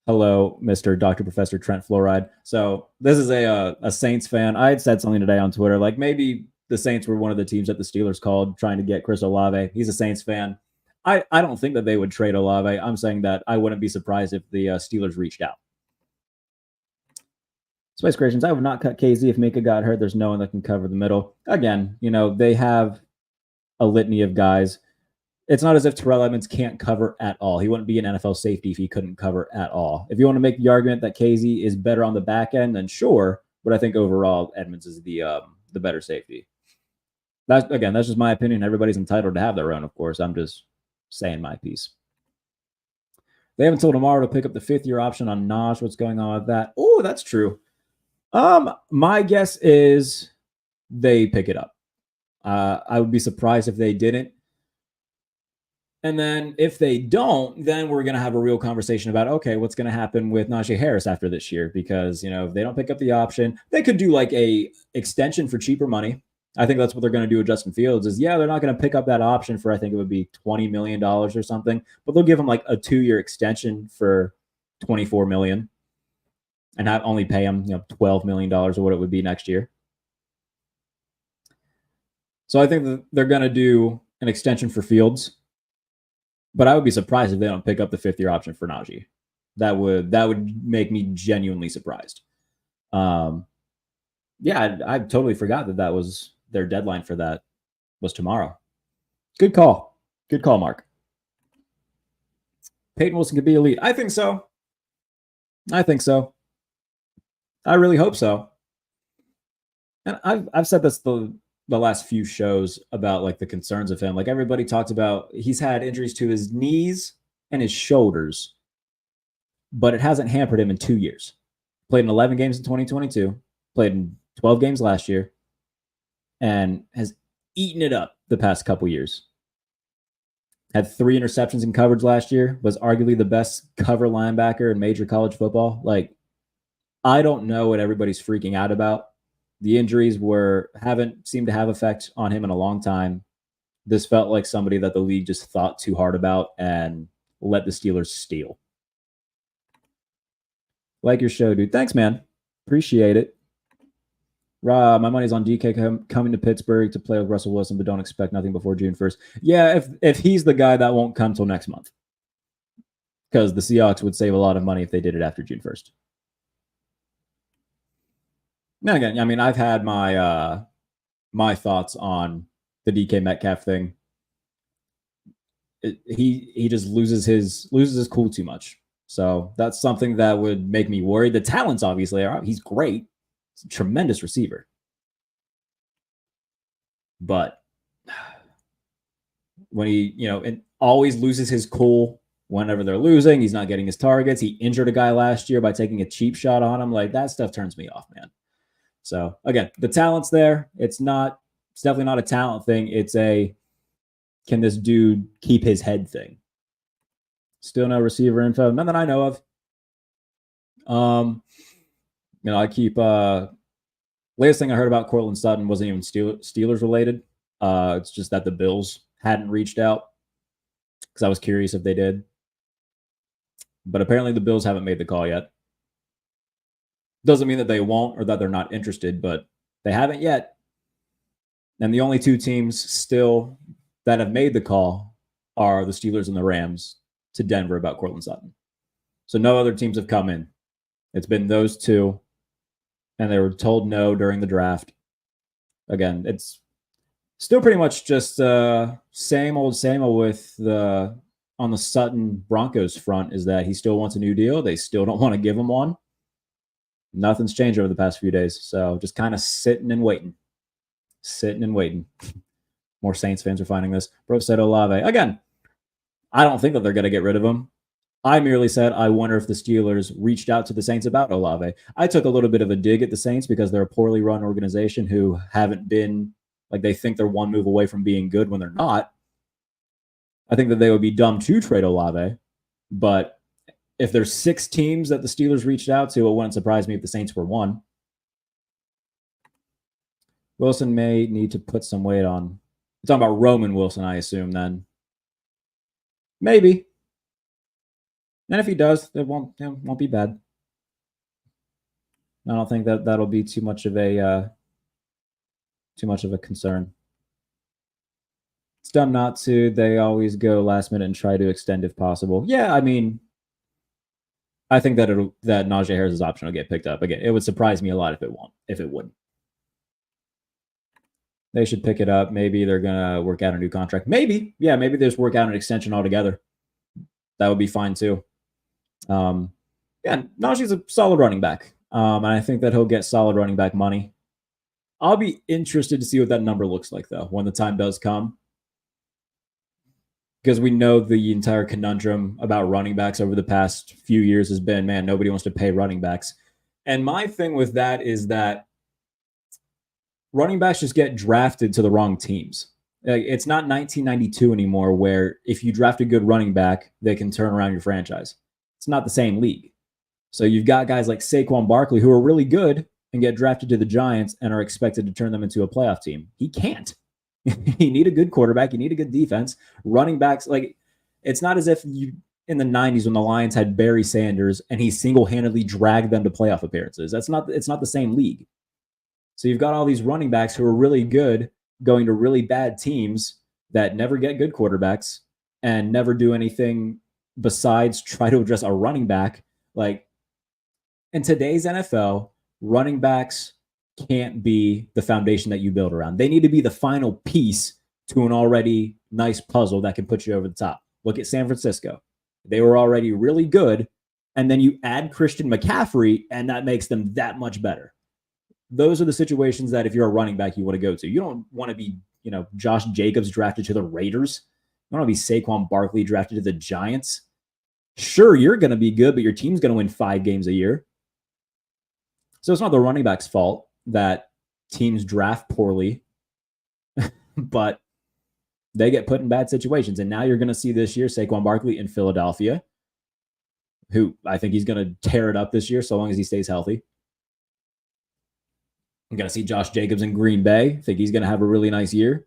Hello, Mr. Dr. Professor Trent Fluoride. So this is a Saints fan. I had said something today on Twitter, like maybe the Saints were one of the teams that the Steelers called trying to get Chris Olave. He's a Saints fan. I don't think that they would trade Olave. I'm saying that I wouldn't be surprised if the Steelers reached out. Spice Creations, I would not cut KZ if Mika got hurt. There's no one that can cover the middle. Again, they have a litany of guys. It's not as if Terrell Edmunds can't cover at all. He wouldn't be an NFL safety if he couldn't cover at all. If you want to make the argument that KZ is better on the back end, then sure. But I think overall, Edmunds is the better safety. That's just my opinion. Everybody's entitled to have their own, of course. I'm just saying my piece. They have until tomorrow to pick up the fifth-year option on Naji. What's going on with that? Oh, that's true. My guess is they pick it up. I would be surprised if they didn't. And then if they don't, then we're going to have a real conversation about, okay, what's going to happen with Najee Harris after this year? Because, if they don't pick up the option, they could do like a extension for cheaper money. I think that's what they're going to do with Justin Fields is, they're not going to pick up that option for, I think it would be $20 million or something, but they'll give him like a 2-year extension for $24 million and only pay him, $12 million or what it would be next year. So I think that they're going to do an extension for Fields. But I would be surprised if they don't pick up the 5th-year option for Naji. That would make me genuinely surprised. I totally forgot that was their deadline for that was tomorrow. Good call. Good call, Mark. Payton Wilson could be elite. I think so. I really hope so. And I've said this the last few shows about like the concerns of him. Like everybody talked about, he's had injuries to his knees and his shoulders, but it hasn't hampered him in 2 years. Played in 11 games in 2022, played in 12 games last year, and has eaten it up the past couple years. Had 3 interceptions in coverage last year, was arguably the best cover linebacker in major college football. Like, I don't know what everybody's freaking out about. The injuries haven't seemed to have effect on him in a long time. This felt like somebody that the league just thought too hard about and let the Steelers steal. Like your show, dude. Thanks, man. Appreciate it. My money's on DK coming to Pittsburgh to play with Russell Wilson, but don't expect nothing before June 1st. Yeah, if he's the guy, that won't come till next month. Because the Seahawks would save a lot of money if they did it after June 1st. Then again, I mean, I've had my my thoughts on the DK Metcalf thing. He just loses his cool too much. So that's something that would make me worried. The talents obviously are. He's great. He's a tremendous receiver. But when he, it always loses his cool whenever they're losing, he's not getting his targets. He injured a guy last year by taking a cheap shot on him. Like, that stuff turns me off, man. So again, the talent's there. It's definitely not a talent thing. It's a, can this dude keep his head thing. Still no receiver info. None that I know of. I keep latest thing I heard about Courtland Sutton wasn't even Steelers related. It's just that the Bills hadn't reached out because I was curious if they did. But apparently the Bills haven't made the call yet. Doesn't mean that they won't or that they're not interested, but they haven't yet. And the only two teams still that have made the call are the Steelers and the Rams to Denver about Courtland Sutton. So no other teams have come in. It's been those two, and they were told no during the draft. Again, it's still pretty much just same old with on the Sutton Broncos front is that he still wants a new deal. They still don't want to give him one. Nothing's changed over the past few days. So just kind of sitting and waiting. More Saints fans are finding this. Bro said Olave. Again, I don't think that they're going to get rid of him. I merely said, I wonder if the Steelers reached out to the Saints about Olave. I took a little bit of a dig at the Saints because they're a poorly run organization who haven't been, like, they think they're one move away from being good when they're not. I think that they would be dumb to trade Olave. But if there's 6 teams that the Steelers reached out to, it wouldn't surprise me if the Saints were one. Wilson may need to put some weight on. You're talking about Roman Wilson, I assume, then. Maybe. And if he does, it won't be bad. I don't think that that'll be too much of a concern. It's dumb not to. They always go last minute and try to extend if possible. Yeah, I mean, I think that Najee Harris's option will get picked up. Again, it would surprise me a lot if it wouldn't. They should pick it up. Maybe they're gonna work out a new contract. Maybe, yeah, maybe they just work out an extension altogether. That would be fine too. Najee's a solid running back. And I think that he'll get solid running back money. I'll be interested to see what that number looks like, though, when the time does come. Because we know the entire conundrum about running backs over the past few years has been, man, nobody wants to pay running backs. And my thing with that is that running backs just get drafted to the wrong teams. It's not 1992 anymore where if you draft a good running back, they can turn around your franchise. It's not the same league. So you've got guys like Saquon Barkley who are really good and get drafted to the Giants and are expected to turn them into a playoff team. He can't. You need a good quarterback. You need a good defense. Running backs, like, it's not as if you in the 90s when the Lions had Barry Sanders and he single-handedly dragged them to playoff appearances. It's not the same league. So you've got all these running backs who are really good going to really bad teams that never get good quarterbacks and never do anything besides try to address a running back. Like, in today's NFL, running backs can't be the foundation that you build around. They need to be the final piece to an already nice puzzle that can put you over the top. Look at San Francisco. They were already really good, and then you add Christian McCaffrey, and that makes them that much better. Those are the situations that if you're a running back, you want to go to. You don't want to be, Josh Jacobs drafted to the Raiders. You don't want to be Saquon Barkley drafted to the Giants. Sure, you're going to be good, but your team's going to win 5 games a year. So it's not the running back's fault that teams draft poorly, but they get put in bad situations. And now you're going to see this year Saquon Barkley in Philadelphia, who I think he's going to tear it up this year so long as he stays healthy. I'm going to see Josh Jacobs in Green Bay. I think he's going to have a really nice year.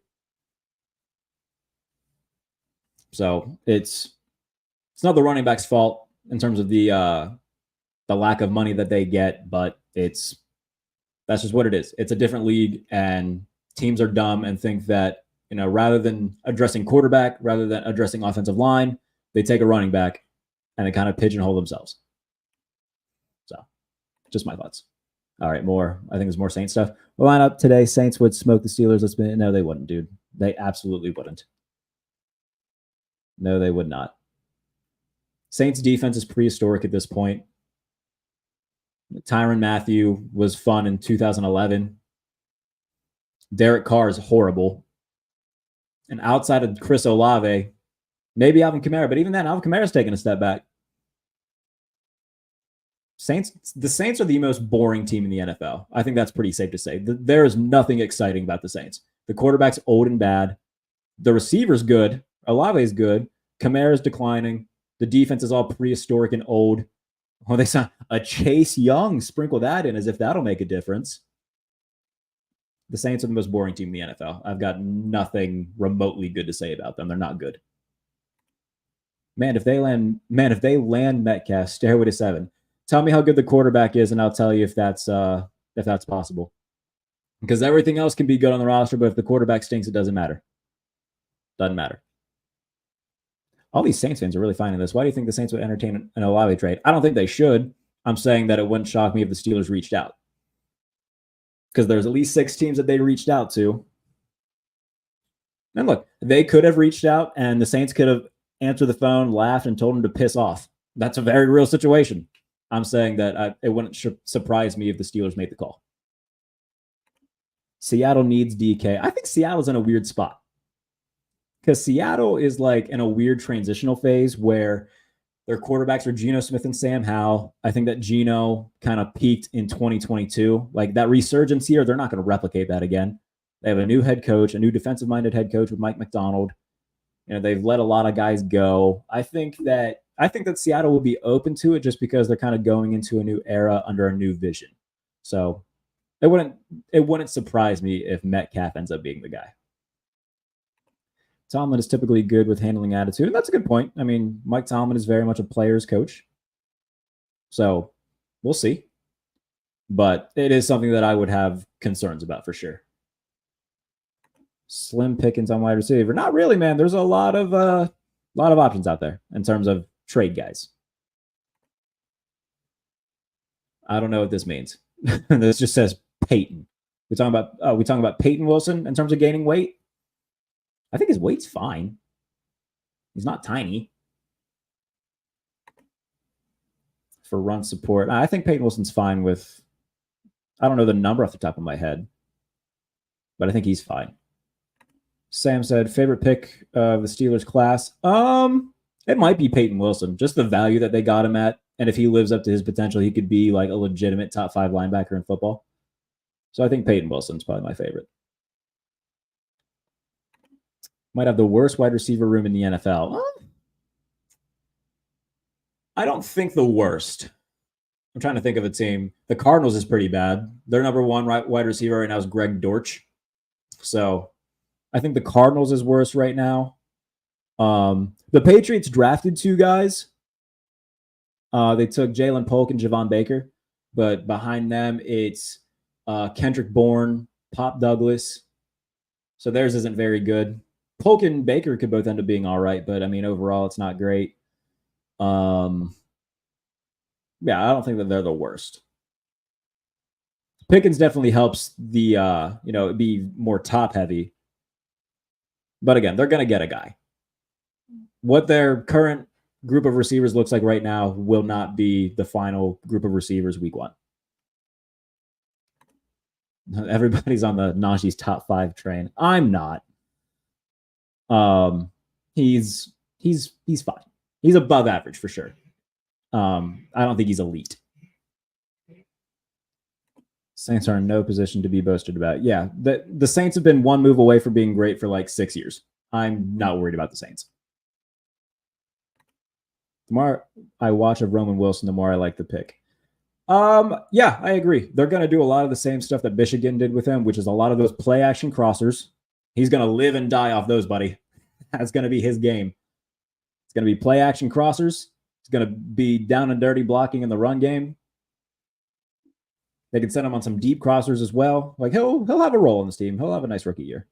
So it's not the running back's fault in terms of the the lack of money that they get, but that's just what it is. It's a different league, and teams are dumb and think that, rather than addressing quarterback, rather than addressing offensive line, they take a running back and they kind of pigeonhole themselves. So, just my thoughts. All right, more. I think there's more Saints stuff. The lineup today, Saints would smoke the Steelers. No, they wouldn't, dude. They absolutely wouldn't. No, they would not. Saints defense is prehistoric at this point. Tyrann Mathieu was fun in 2011. Derek Carr is horrible. And outside of Chris Olave, maybe Alvin Kamara, but even then, Alvin Kamara's taking a step back. The Saints are the most boring team in the NFL. I think that's pretty safe to say. There is nothing exciting about the Saints. The quarterback's old and bad. The receiver's good. Olave's good. Kamara's declining. The defense is all prehistoric and old. Oh, they saw a Chase Young. Sprinkle that in as if that'll make a difference. The Saints are the most boring team in the NFL. I've got nothing remotely good to say about them. They're not good. Man, if they land Metcalf, stairway to 7. Tell me how good the quarterback is, and I'll tell you if that's possible. Because everything else can be good on the roster, but if the quarterback stinks, it doesn't matter. Doesn't matter. All these Saints fans are really finding this. Why do you think the Saints would entertain an Olave trade? I don't think they should. I'm saying that it wouldn't shock me if the Steelers reached out. Because there's at least 6 teams that they reached out to. And look, they could have reached out, and the Saints could have answered the phone, laughed, and told them to piss off. That's a very real situation. I'm saying that it wouldn't surprise me if the Steelers made the call. Seattle needs DK. I think Seattle's in a weird spot. Because Seattle is like in a weird transitional phase where their quarterbacks are Geno Smith and Sam Howell. I think that Geno kind of peaked in 2022. Like that resurgence here, they're not going to replicate that again. They have a new head coach, a new defensive-minded head coach with Mike McDonald. They've let a lot of guys go. I think that Seattle will be open to it just because they're kind of going into a new era under a new vision. So it wouldn't surprise me if Metcalf ends up being the guy. Tomlin is typically good with handling attitude, and that's a good point. I mean, Mike Tomlin is very much a player's coach. So we'll see. But it is something that I would have concerns about for sure. Slim pickings on wide receiver. Not really, man. There's a lot of options out there in terms of trade guys. I don't know what this means. This just says Payton. We talking about Payton Wilson in terms of gaining weight. I think his weight's fine. He's not tiny. For run support, I think Payton Wilson's fine with. I don't know the number off the top of my head, but I think he's fine. Sam said, favorite pick of the Steelers class. It might be Payton Wilson. Just the value that they got him at. And if he lives up to his potential, he could be like a legitimate top 5 linebacker in football. So I think Payton Wilson's probably my favorite. Might have the worst wide receiver room in the NFL. I don't think the worst. I'm trying to think of a team. The Cardinals is pretty bad. Their number 1 wide receiver right now is Greg Dortch. So I think the Cardinals is worse right now. The Patriots drafted 2 guys. They took Jalen Polk and Javon Baker. But behind them, it's Kendrick Bourne, Pop Douglas. So theirs isn't very good. Polk and Baker could both end up being all right, but I mean, overall, it's not great. Yeah, I don't think that they're the worst. Pickens definitely helps the, be more top heavy. But again, they're going to get a guy. What their current group of receivers looks like right now will not be the final group of receivers week 1. Everybody's on the Naji's top 5 train. I'm not. He's fine. He's above average for sure. I don't think he's elite. Saints are in no position to be boasted about. Yeah, the Saints have been 1 move away from being great for like 6 years. I'm not worried about the Saints. The more I watch of Roman Wilson, the more I like the pick. Yeah, I agree. They're going to do a lot of the same stuff that Michigan did with him, which is a lot of those play action crossers. He's going to live and die off those, buddy. That's going to be his game. It's going to be play action crossers. It's going to be down and dirty blocking in the run game. They can send him on some deep crossers as well. Like he'll have a role in this team. He'll have a nice rookie year.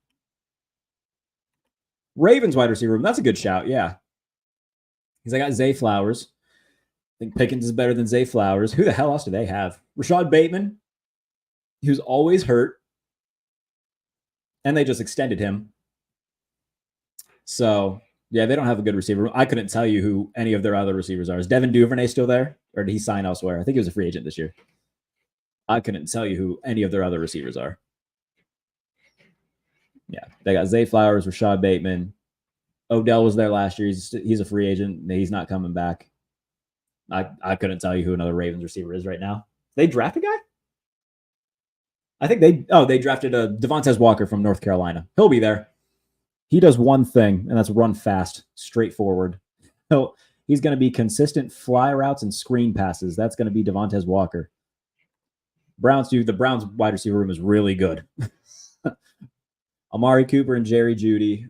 Ravens wide receiver room. That's a good shout. Yeah. Because I got Zay Flowers. I think Pickens is better than Zay Flowers. Who the hell else do they have? Rashad Bateman. He was always hurt. And they just extended him. So, yeah, they don't have a good receiver. I couldn't tell you who any of their other receivers are. Is Devin Duvernay still there? Or did he sign elsewhere? I think he was a free agent this year. I couldn't tell you who any of their other receivers are. Yeah, they got Zay Flowers, Rashad Bateman. Odell was there last year. He's a free agent. He's not coming back. I couldn't tell you who another Ravens receiver is right now. They draft a guy? I think they drafted a Devontae Walker from North Carolina. He'll be there. He does one thing, and that's run fast, straightforward. So he's going to be consistent fly routes and screen passes. That's going to be Devontae Walker. The Browns wide receiver room is really good. Amari Cooper and Jerry Jeudy.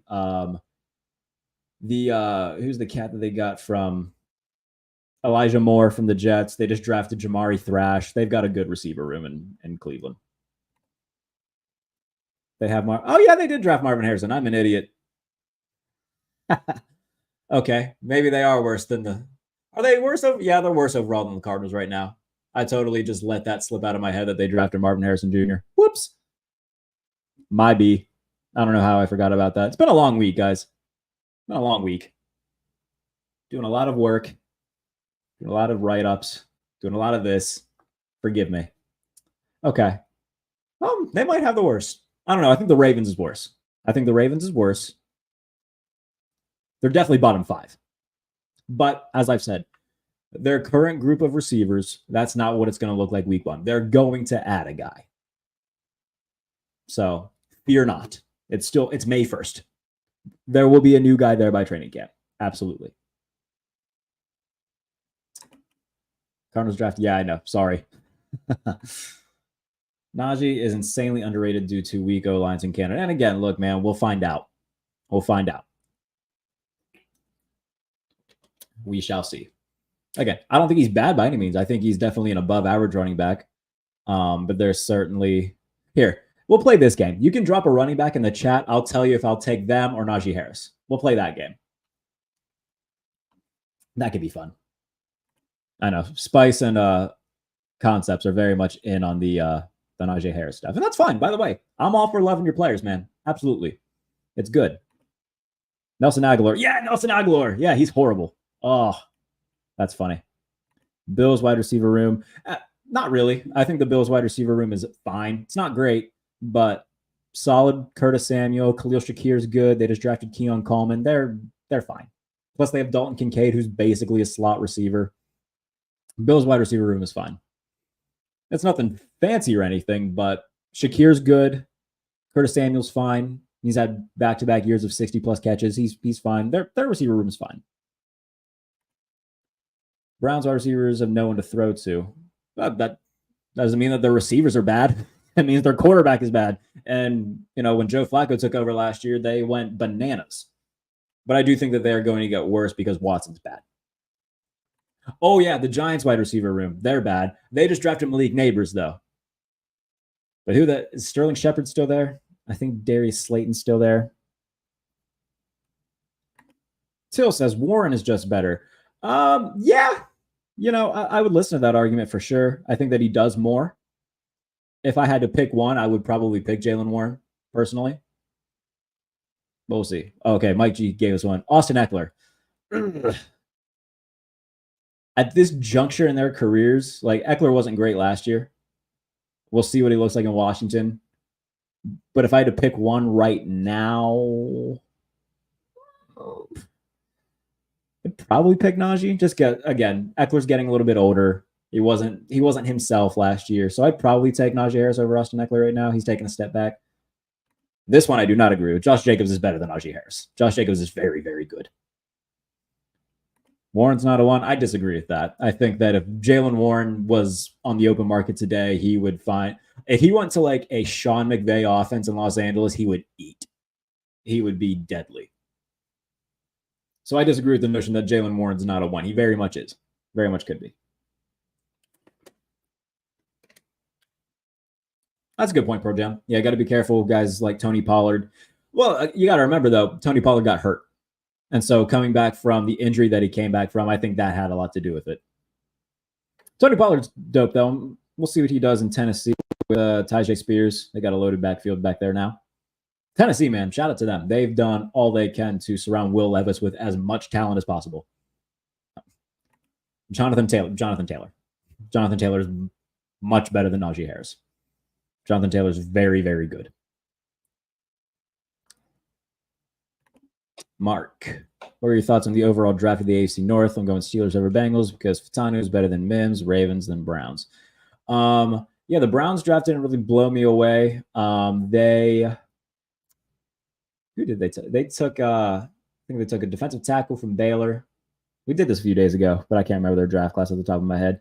Who's the cat that they got from Elijah Moore from the Jets? They just drafted Jamari Thrash. They've got a good receiver room in Cleveland. They have they did draft Marvin Harrison. I'm an idiot. Okay, maybe they are worse than Are they worse? Yeah, they're worse overall than the Cardinals right now. I totally just let that slip out of my head that they drafted Marvin Harrison Jr. Whoops. My B. I don't know how I forgot about that. It's been a long week, guys. It's been a long week. Doing a lot of work. Doing a lot of write-ups. Doing a lot of this. Forgive me. Okay. They might have the worst. I don't know. I think the Ravens is worse. They're definitely bottom 5. But as I've said, their current group of receivers, that's not what it's going to look like week 1. They're going to add a guy. So fear not. It's May 1st. There will be a new guy there by training camp. Absolutely. Cardinals draft. Yeah, I know. Sorry. Naji is insanely underrated due to weak O-lines in Canada. And again, look, man, we'll find out. We shall see. Again, I don't think he's bad by any means. I think he's definitely an above-average running back. But there's certainly... Here, we'll play this game. You can drop a running back in the chat. I'll tell you if I'll take them or Najee Harris. We'll play that game. That could be fun. I know. Spice and Concepts are very much in on the Najee Harris stuff. And that's fine, by the way. I'm all for loving your players, man. Absolutely. It's good. Nelson Aguilar. Yeah, Nelson Aguilar. Yeah, he's horrible. Oh, that's funny. Bills wide receiver room. Not really. I think the Bills wide receiver room is fine. It's not great, but solid. Curtis Samuel, Khalil Shakir is good. They just drafted Keon Coleman. They're fine. Plus, they have Dalton Kincaid, who's basically a slot receiver. Bills wide receiver room is fine. It's nothing fancy or anything, but Shakir's good. Curtis Samuel's fine. He's had back-to-back years of 60-plus catches. He's fine. Their receiver room is fine. Browns wide receivers have no one to throw to. That doesn't mean that their receivers are bad. It means their quarterback is bad. And, when Joe Flacco took over last year, they went bananas. But I do think that they're going to get worse because Watson's bad. Oh, yeah, the Giants wide receiver room. They're bad. They just drafted Malik Neighbors, though. But is Sterling Shepard still there? I think Darius Slayton's still there. Till says Warren is just better. Yeah. I would listen to that argument for sure. I think that he does more. If I had to pick one, I would probably pick Jaylen Warren, personally. We'll see. Okay, Mike G gave us one. Austin Eckler. At this juncture in their careers, like Eckler wasn't great last year. We'll see what he looks like in Washington. But if I had to pick one right now, I'd probably pick Naji. Again, Eckler's getting a little bit older. He wasn't himself last year. So I'd probably take Najee Harris over Austin Eckler right now. He's taking a step back. This one I do not agree with. Josh Jacobs is better than Najee Harris. Josh Jacobs is very, very good. Warren's not a one. I disagree with that. I think that if Jaylen Warren was on the open market today, he would find... If he went to like a Sean McVay offense in Los Angeles, he would eat. He would be deadly. So I disagree with the notion that Jaylen Warren's not a one. He very much is. Very much could be. That's a good point, Pro Jam. Yeah, got to be careful, guys like Tony Pollard. Well, you got to remember though, Tony Pollard got hurt, and so coming back from the injury that he came back from, I think that had a lot to do with it. Tony Pollard's dope though. We'll see what he does in Tennessee with Tyjae Spears. They got a loaded backfield back there now. Tennessee, man, shout out to them. They've done all they can to surround Will Levis with as much talent as possible. Jonathan Taylor is much better than Najee Harris. Jonathan Taylor is very, very good. Mark, what are your thoughts on the overall draft of the AFC North? I'm going Steelers over Bengals because Fatanu is better than Mims, Ravens, than Browns. Yeah, the Browns draft didn't really blow me away. Who did they take? They took, I think they took a defensive tackle from Baylor. We did this a few days ago, but I can't remember their draft class at the top of my head.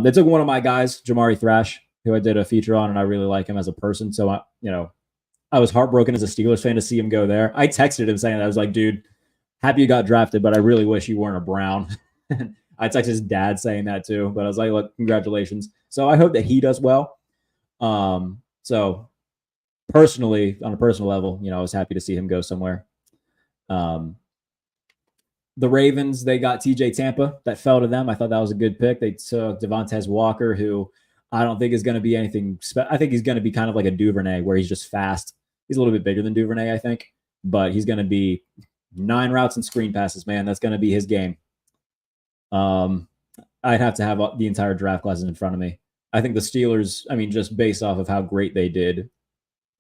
They took one of my guys, Jamari Thrash, who I did a feature on, and I really like him as a person. So, I was heartbroken as a Steelers fan to see him go there. I texted him saying that. I was like, dude, happy you got drafted, but I really wish you weren't a Brown. I texted his dad saying that too, but I was like, look, congratulations. So I hope that he does well. So personally, on a personal level, I was happy to see him go somewhere. The Ravens, they got TJ Tampa. That fell to them. I thought that was a good pick. They took Devontae Walker, who I don't think is going to be anything. I think he's going to be kind of like a Duvernay, where he's just fast. He's a little bit bigger than Duvernay, I think, but he's going to be 9 routes and screen passes, man. That's going to be his game. I'd have to have the entire draft classes in front of me. I think the Steelers, just based off of how great they did,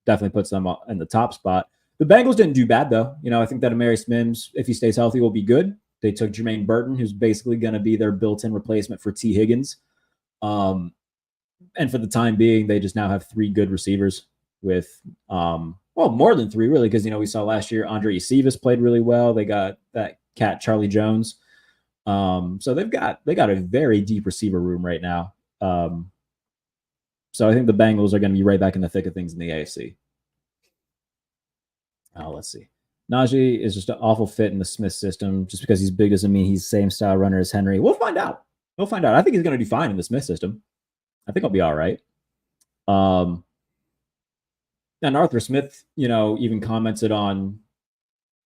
definitely puts them in the top spot. The Bengals didn't do bad, though. I think that Amarius Mims, if he stays healthy, will be good. They took Jermaine Burton, who's basically going to be their built-in replacement for T. Higgins. And for the time being, they just now have 3 good receivers with, more than 3, really, because, we saw last year Andre Yacivas played really well. They got that cat, Charlie Jones. So they got a very deep receiver room right now. So I think the Bengals are going to be right back in the thick of things in the AFC. Let's see. Naji is just an awful fit in the Smith system. Just because he's big doesn't mean he's the same style runner as Henry. We'll find out. I think he's going to do fine in the Smith system. I think I'll be all right. And Arthur Smith, even commented on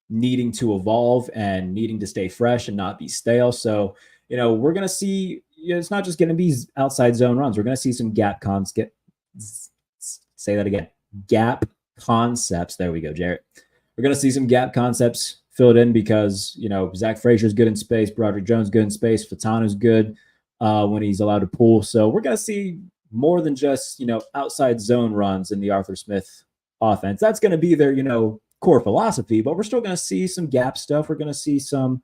needing to evolve and needing to stay fresh and not be stale. So, we're going to see, it's not just going to be outside zone runs. We're going to see some gap say that again. Gap concepts. There we go, Jarrett. We're going to see some gap concepts filled in because, Zach Frazier's good in space. Broderick Jones good in space. Fatanu's good when he's allowed to pull. So we're going to see more than just, outside zone runs in the Arthur Smith offense. That's going to be their, core philosophy, but we're still going to see some gap stuff. We're going to see some,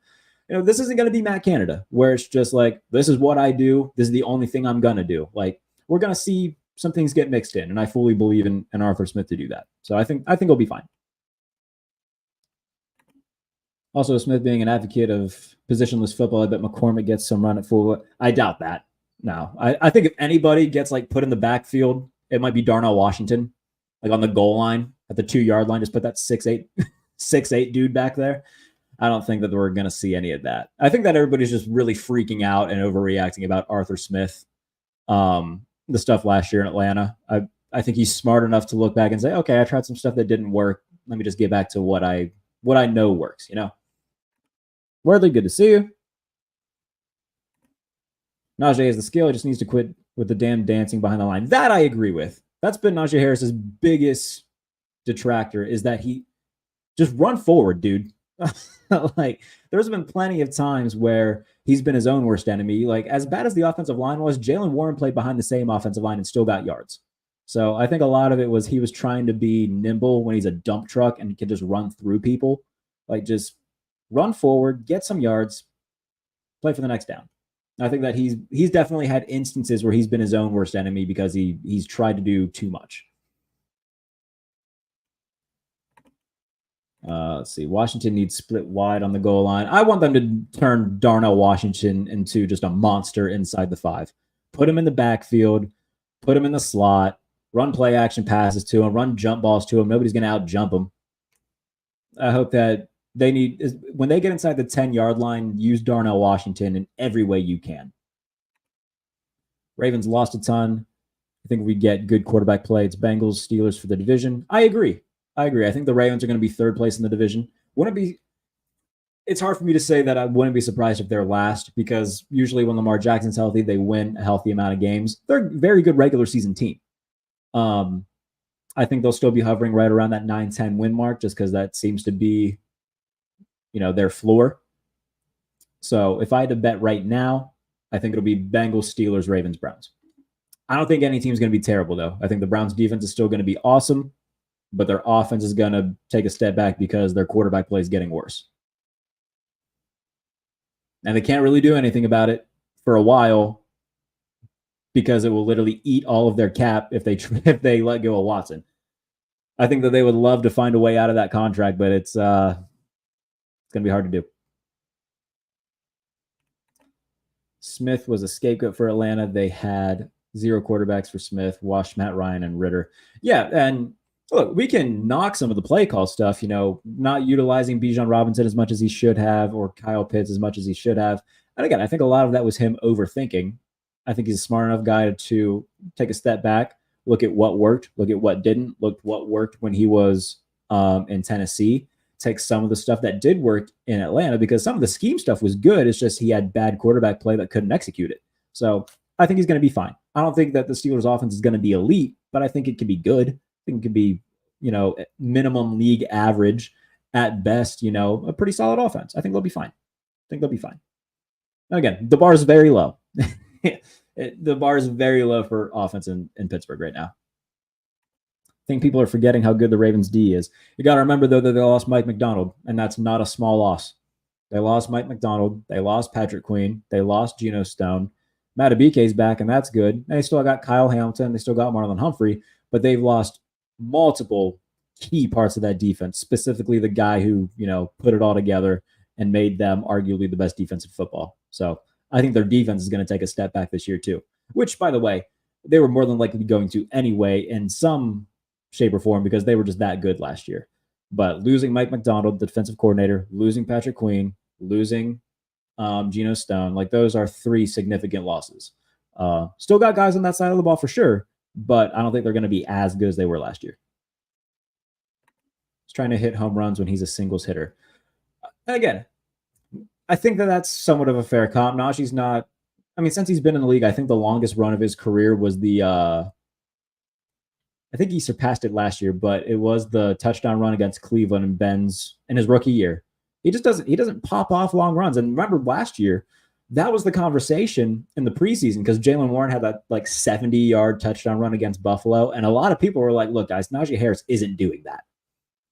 this isn't going to be Matt Canada, where it's just like, this is what I do. This is the only thing I'm going to do. Like, we're going to see some things get mixed in, and I fully believe in Arthur Smith to do that. So I think he'll be fine. Also, Smith being an advocate of positionless football, I bet McCormick gets some run at full. I doubt that. No, I think if anybody gets put in the backfield, it might be Darnell Washington, on the goal line at the 2-yard line. Just put that 6'8" dude back there. I don't think that we're going to see any of that. I think that everybody's just really freaking out and overreacting about Arthur Smith. The stuff last year in Atlanta. I think he's smart enough to look back and say, okay, I tried some stuff that didn't work. Let me just get back to what I know works, Worthy, good to see you. Najee has the skill. He just needs to quit with the damn dancing behind the line. That I agree with. That's been Najee Harris's biggest detractor, is that he just run forward, dude. There's been plenty of times where he's been his own worst enemy. As bad as the offensive line was, Jalen Warren played behind the same offensive line and still got yards. So I think a lot of it was he was trying to be nimble when he's a dump truck and can just run through people. Just run forward, get some yards, play for the next down. I think that he's definitely had instances where he's been his own worst enemy because he's tried to do too much. Let's see. Washington needs split wide on the goal line. I want them to turn Darnell Washington into just a monster inside the 5. Put him in the backfield. Put him in the slot. Run play action passes to him. Run jump balls to him. Nobody's going to out-jump him. I hope that when they get inside the 10-yard line, use Darnell Washington in every way you can. Ravens lost a ton. I think we get good quarterback play. It's Bengals, Steelers for the division. I agree. I think the Ravens are going to be third place in the division. It's hard for me to say that I wouldn't be surprised if they're last, because usually when Lamar Jackson's healthy, they win a healthy amount of games. They're a very good regular season team. I think they'll still be hovering right around that 9-10 win mark, just because that seems to be, their floor. So if I had to bet right now, I think it'll be Bengals, Steelers, Ravens, Browns. I don't think any team's going to be terrible, though. I think the Browns' defense is still going to be awesome, but their offense is going to take a step back because their quarterback play is getting worse. And they can't really do anything about it for a while, because it will literally eat all of their cap if they let go of Watson. I think that they would love to find a way out of that contract, but it's going to be hard to do. Smith was a scapegoat for Atlanta. They had 0 quarterbacks for Smith, washed Matt Ryan and Ritter. Yeah, and look, we can knock some of the play call stuff, not utilizing Bijan Robinson as much as he should have, or Kyle Pitts as much as he should have. And again, I think a lot of that was him overthinking. I think he's a smart enough guy to take a step back, look at what worked, look at what didn't, look what worked when he was in Tennessee, take some of the stuff that did work in Atlanta, because some of the scheme stuff was good. It's just he had bad quarterback play that couldn't execute it. So I think he's going to be fine. I don't think that the Steelers offense is going to be elite, but I think it can be good. I think it could be, minimum league average at best, a pretty solid offense. I think they'll be fine. Again, the bar is very low. The bar is very low for offense in Pittsburgh right now. I think people are forgetting how good the Ravens D is. You got to remember, though, that they lost Mike McDonald, and that's not a small loss. They lost Mike McDonald. They lost Patrick Queen. They lost Geno Stone. Matt Abike's back, and that's good. And they still got Kyle Hamilton. They still got Marlon Humphrey, but they've lost multiple key parts of that defense, specifically the guy who, put it all together and made them arguably the best defense in football. So I think their defense is going to take a step back this year too, which, by the way, they were more than likely going to anyway in some shape or form, because they were just that good last year. But losing Mike McDonald, the defensive coordinator, losing Patrick Queen, losing Geno Stone, like, those are 3 significant losses. Still got guys on that side of the ball for sure, but I don't think they're going to be as good as they were last year. He's trying to hit home runs when he's a singles hitter. And again, I think that that's somewhat of a fair comp. Naji's not, since he's been in the league, I think the longest run of his career was I think he surpassed it last year, but it was the touchdown run against Cleveland and Benz in his rookie year. He doesn't pop off long runs. And remember last year, that was the conversation in the preseason, because Jaylen Warren had that 70-yard touchdown run against Buffalo. And a lot of people were like, look, guys, Najee Harris isn't doing that.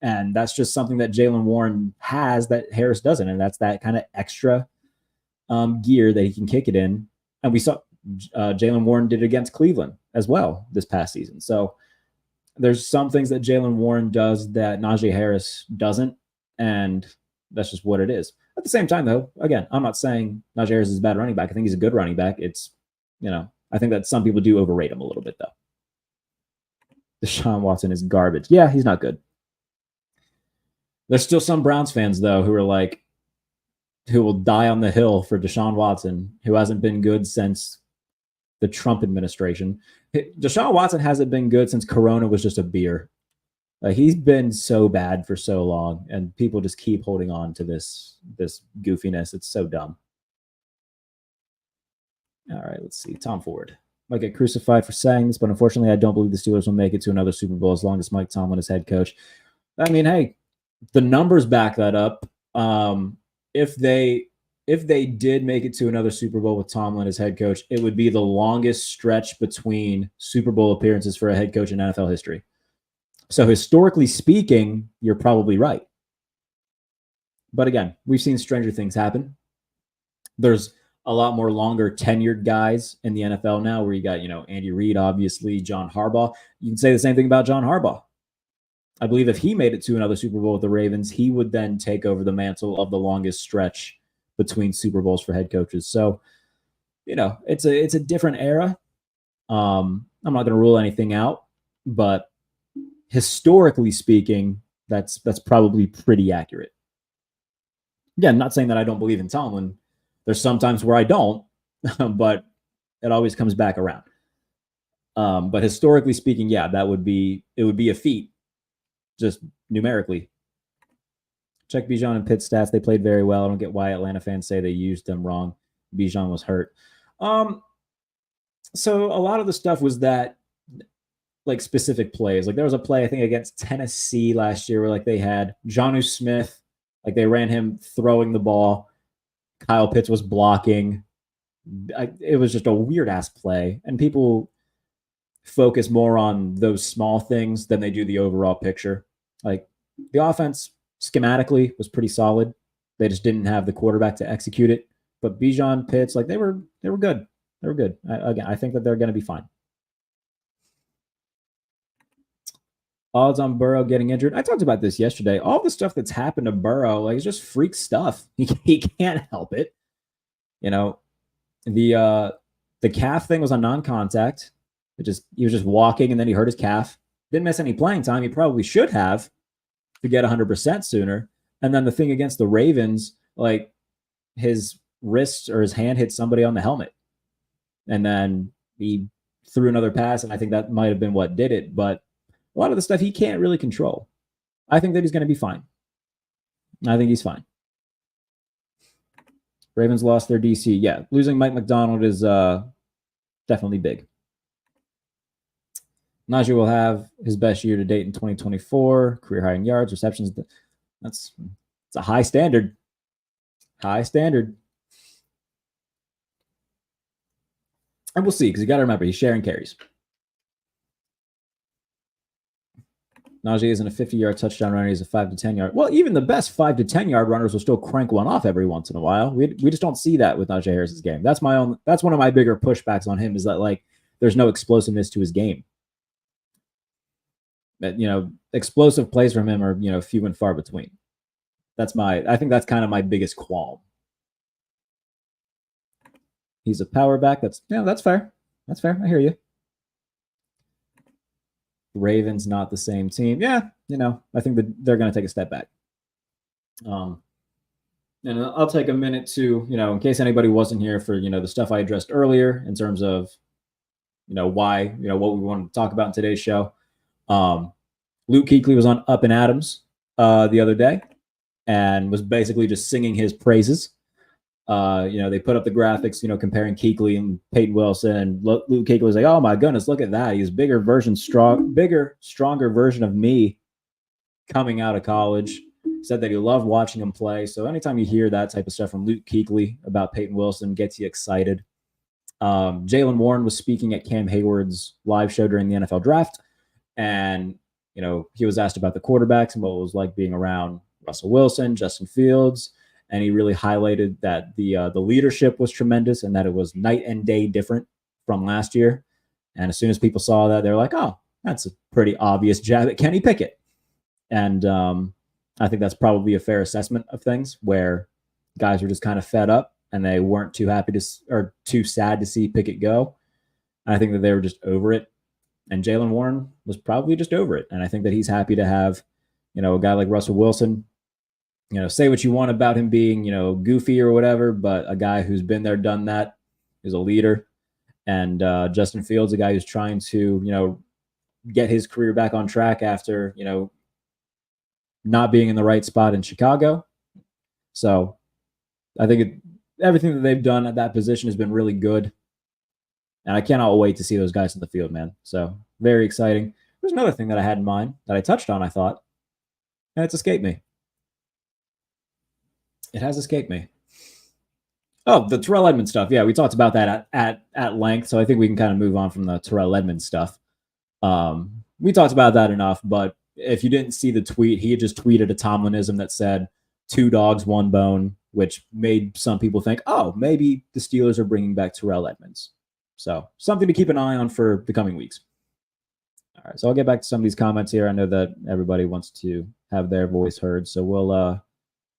And that's just something that Jaylen Warren has that Harris doesn't. And that's that kind of extra gear that he can kick it in. And we saw Jaylen Warren did it against Cleveland as well this past season. So there's some things that Jaylen Warren does that Najee Harris doesn't, and that's just what it is. At the same time, though, again, I'm not saying Najee Harris is a bad running back. I think he's a good running back. It's, I think that some people do overrate him a little bit, though. Deshaun Watson is garbage. Yeah, he's not good. There's still some Browns fans, though, who will die on the hill for Deshaun Watson, who hasn't been good since the Trump administration. Deshaun Watson hasn't been good since Corona was just a beer. He's been so bad for so long, and people just keep holding on to this goofiness. It's so dumb. All right, let's see. Tom Ford might get crucified for saying this, but unfortunately, I don't believe the Steelers will make it to another Super Bowl as long as Mike Tomlin is head coach. Hey, the numbers back that up. If they did make it to another Super Bowl with Tomlin as head coach, it would be the longest stretch between Super Bowl appearances for a head coach in NFL history. So historically speaking, you're probably right. But again, we've seen stranger things happen. There's a lot more longer tenured guys in the NFL now, where you got, Andy Reid, obviously, John Harbaugh. You can say the same thing about John Harbaugh. I believe if he made it to another Super Bowl with the Ravens, he would then take over the mantle of the longest stretch between Super Bowls for head coaches. So, it's a different era. I'm not going to rule anything out, but historically speaking, that's probably pretty accurate. Again, not saying that I don't believe in Tomlin. There's some times where I don't, but it always comes back around. But historically speaking, yeah, it would be a feat, just numerically. Check Bijan and Pitt stats. They played very well. I don't get why Atlanta fans say they used them wrong. Bijan was hurt. So a lot of the stuff was that like specific plays. Like there was a play I think against Tennessee last year where like they had Jonnu Smith, like they ran him throwing the ball. Kyle Pitts was blocking. It was just a weird ass play, and people focus more on those small things than they do the overall picture. Like the offense schematically was pretty solid. They just didn't have the quarterback to execute it. But Bijan, Pitts, like they were good. They were good. Again, I think that they're going to be fine. Odds on Burrow getting injured. I talked about this yesterday. All the stuff that's happened to Burrow, like it's just freak stuff. He can't help it. You know, the calf thing was a non-contact. He was just walking and then he hurt his calf. Didn't miss any playing time. He probably should have to get 100% sooner. And then the thing against the Ravens, like his wrist or his hand hit somebody on the helmet. And then he threw another pass, and I think that might have been what did it. But a lot of the stuff he can't really control. I think that he's going to be fine. I think he's fine. Ravens lost their DC. Yeah, losing Mike McDonald is definitely big. Naji will have his best year to date in 2024. Career high in yards, receptions. It's a high standard. High standard. And we'll see, because you got to remember, he's sharing carries. Naji isn't a 50-yard touchdown runner. He's a 5 to 10-yard. Well, even the best 5 to 10-yard runners will still crank one off every once in a while. We just don't see that with Najee Harris's game. That's one of my bigger pushbacks on him, is that like there's no explosiveness to his game. That, explosive plays from him are, few and far between. I think that's kind of my biggest qualm. He's a power back. That's fair. That's fair. I hear you. Ravens not the same team. Yeah, I think that they're going to take a step back. And I'll take a minute to, in case anybody wasn't here for, the stuff I addressed earlier in terms of, why, what we wanted to talk about in today's show. Luke Kuechly was on Up and Adams the other day and was basically just singing his praises. They put up the graphics, comparing Kuechly and Payton Wilson, and Luke Kuechly was like, "Oh my goodness, look at that! He's bigger, stronger version of me coming out of college." Said that he loved watching him play. So anytime you hear that type of stuff from Luke Kuechly about Payton Wilson, gets you excited. Jaylen Warren was speaking at Cam Hayward's live show during the NFL draft, and he was asked about the quarterbacks and what it was like being around Russell Wilson, Justin Fields. And he really highlighted that the leadership was tremendous and that it was night and day different from last year. And as soon as people saw that, they're like, "Oh, that's a pretty obvious jab at Kenny Pickett." And I think that's probably a fair assessment of things, where guys were just kind of fed up and they weren't too happy or too sad to see Pickett go. And I think that they were just over it. And Jaylen Warren was probably just over it. And I think that he's happy to have, a guy like Russell Wilson. Say what you want about him being, goofy or whatever, but a guy who's been there, done that, is a leader. And Justin Fields, a guy who's trying to, get his career back on track after, not being in the right spot in Chicago. So I think everything that they've done at that position has been really good. And I cannot wait to see those guys in the field, man. So very exciting. There's another thing that I had in mind that I touched on, I thought, and it's escaped me. It has escaped me. Oh, the Terrell Edmunds stuff. Yeah, we talked about that at length, so I think we can kind of move on from the Terrell Edmunds stuff. We talked about that enough, but if you didn't see the tweet, he had just tweeted a Tomlinism that said 2 dogs, 1 bone, which made some people think, oh, maybe the Steelers are bringing back Terrell Edmunds. So something to keep an eye on for the coming weeks. All right, so I'll get back to some of these comments here. I know that everybody wants to have their voice heard, so we'll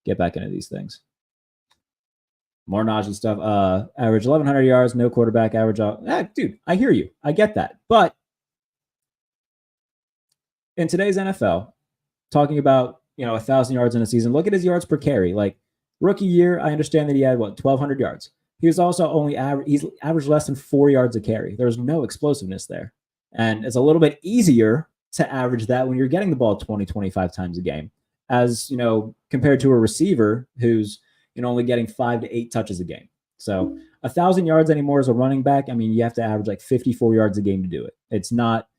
get back into these things. More Naji stuff. Average 1,100 yards, no quarterback. Average. Dude, I hear you. I get that. But in today's NFL, talking about 1,000 yards in a season, look at his yards per carry. Like rookie year, I understand that he had 1,200 yards. He was also he's averaged less than 4 yards a carry. There's no explosiveness there. And it's a little bit easier to average that when you're getting the ball 20, 25 times a game, as compared to a receiver who's only getting 5 to 8 touches a game. So 1,000 yards anymore as a running back, I mean, you have to average like 54 yards a game to do it. It's not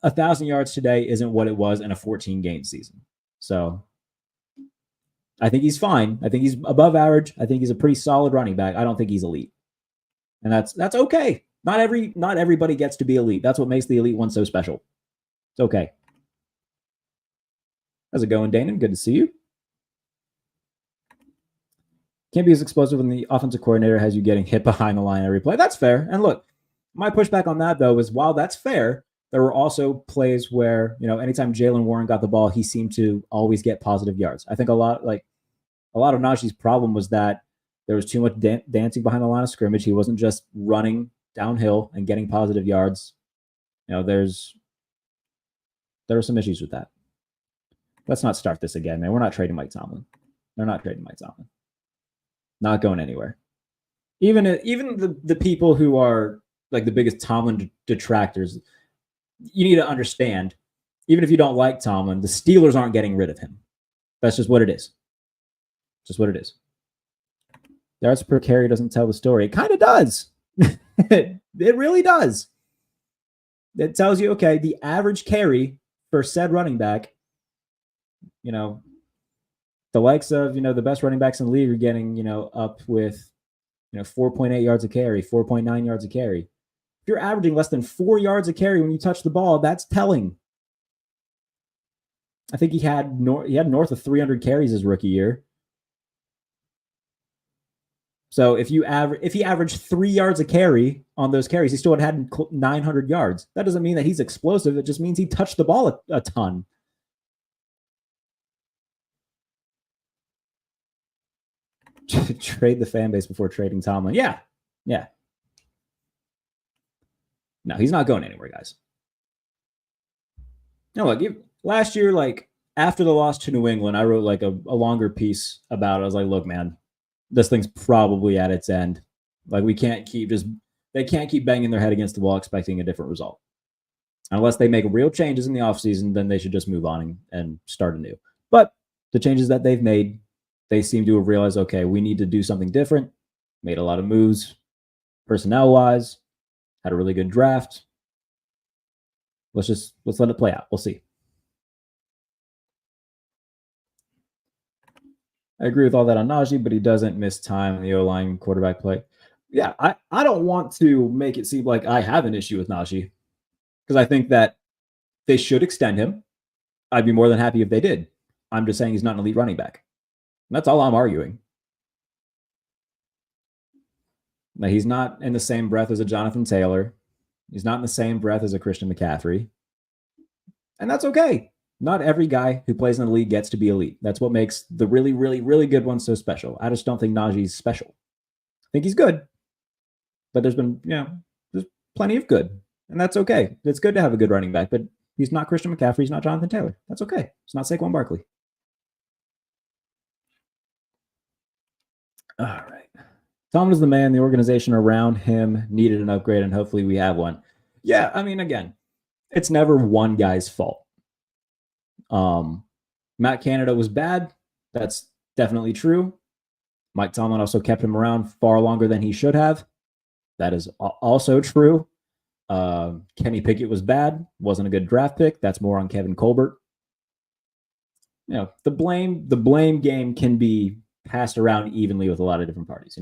1,000 yards today isn't what it was in a 14-game season. So I think he's fine. I think he's above average. I think he's a pretty solid running back. I don't think he's elite. And that's okay. Not everybody gets to be elite. That's what makes the elite one so special. It's okay. How's it going, Danon? Good to see you. Can't be as explosive when the offensive coordinator has you getting hit behind the line every play. That's fair. And look, my pushback on that, though, is while that's fair, there were also plays where, anytime Jaylen Warren got the ball, he seemed to always get positive yards. I think a lot of Naji's problem was that there was too much dancing behind the line of scrimmage. He wasn't just running downhill and getting positive yards. There were some issues with that. Let's not start this again, man. We're not trading Mike Tomlin. They're not trading Mike Tomlin. Not going anywhere. Even the people who are like the biggest Tomlin detractors, you need to understand, even if you don't like Tomlin, the Steelers aren't getting rid of him. That's just what it is. Just what it is. Yards per carry doesn't tell the story. It kind of does. It really does. It tells you, okay, the average carry for said running back, the likes of, the best running backs in the league are getting, up with, 4.8 yards a carry, 4.9 yards a carry. If you're averaging less than 4 yards a carry when you touch the ball, that's telling. I think he had north of 300 carries his rookie year. So if he averaged 3 yards a carry on those carries, he still had 900 yards. That doesn't mean that he's explosive. It just means he touched the ball a ton. Trade the fan base before trading Tomlin. Yeah. No, he's not going anywhere, guys. No, look, last year, like after the loss to New England, I wrote like a longer piece about it. I was like, look, man, this thing's probably at its end. Like they can't keep banging their head against the wall expecting a different result. Unless they make real changes in the offseason, then they should just move on and start anew. But the changes that they've made, they seem to have realized, okay, we need to do something different. Made a lot of moves, personnel-wise, had a really good draft. Let's let it play out. We'll see. I agree with all that on Naji, but he doesn't miss time in the O-line quarterback play. Yeah, I don't want to make it seem like I have an issue with Naji, because I think that they should extend him. I'd be more than happy if they did. I'm just saying he's not an elite running back. And that's all I'm arguing. Now, he's not in the same breath as a Jonathan Taylor. He's not in the same breath as a Christian McCaffrey. And that's okay. Not every guy who plays in the league gets to be elite. That's what makes the really, really, really good ones so special. I just don't think Naji's special. I think he's good. But there's plenty of good. And that's okay. It's good to have a good running back, but he's not Christian McCaffrey. He's not Jonathan Taylor. That's okay. It's not Saquon Barkley. All right. Tom is the man. The organization around him needed an upgrade, and hopefully we have one. Yeah, I mean, again, it's never one guy's fault. Matt Canada was bad. That's definitely true. Mike Tomlin also kept him around far longer than he should have. That is also true. Kenny Pickett was bad. Wasn't a good draft pick. That's more on Kevin Colbert. The blame game can be passed around evenly with a lot of different parties,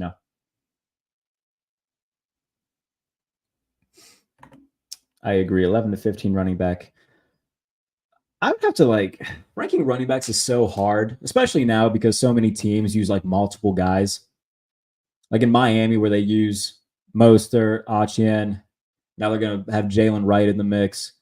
I agree. 11 to 15 running back. I would have to ranking running backs is so hard, especially now because so many teams use multiple guys. Like in Miami where they use Mostert, Etienne. Now they're going to have Jalen Wright in the mix.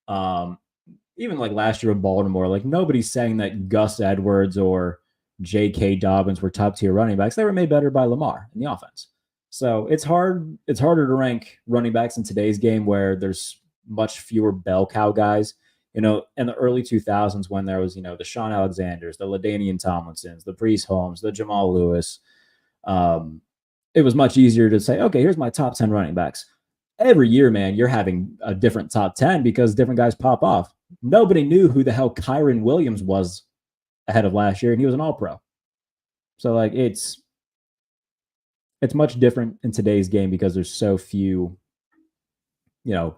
Even last year in Baltimore, nobody's saying that Gus Edwards or J.K. Dobbins were top tier running backs. They were made better by Lamar in the offense. So it's harder to rank running backs in today's game where there's much fewer bell cow guys. In the early 2000s when there was, the Shaun Alexanders, the LaDainian Tomlinsons, the Breece Holmes, the Jamal Lewis, it was much easier to say, okay, here's my top 10 running backs. every year, man, you're having a different top 10 because different guys pop off. Nobody knew who the hell Kyron Williams was ahead of last year, and he was an all-pro. So like it's much different in today's game because there's so few,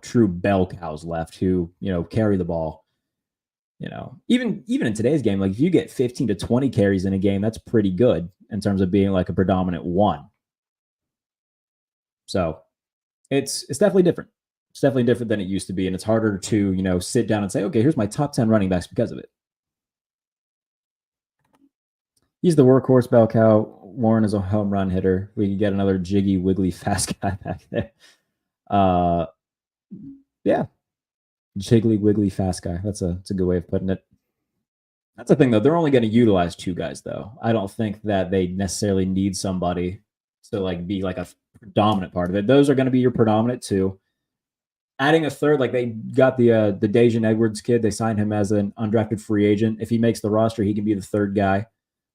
true bell cows left who, carry the ball. Even in today's game, like if you get 15 to 20 carries in a game, that's pretty good in terms of being like a predominant one. So it's definitely different. It's definitely different than it used to be. And it's harder to, sit down and say, okay, here's my top 10 running backs because of it. He's the workhorse bell cow. Warren is a home run hitter. We can get another jiggy, wiggly, fast guy back there. Yeah. Jiggly, wiggly, fast guy. That's a good way of putting it. That's the thing, though. They're only going to utilize two guys, though. I don't think that they necessarily need somebody to like be like a predominant part of it. Those are going to be your predominant two. Adding a third, like they got the Dejan Edwards kid. They signed him as an undrafted free agent. If he makes the roster, he can be the third guy.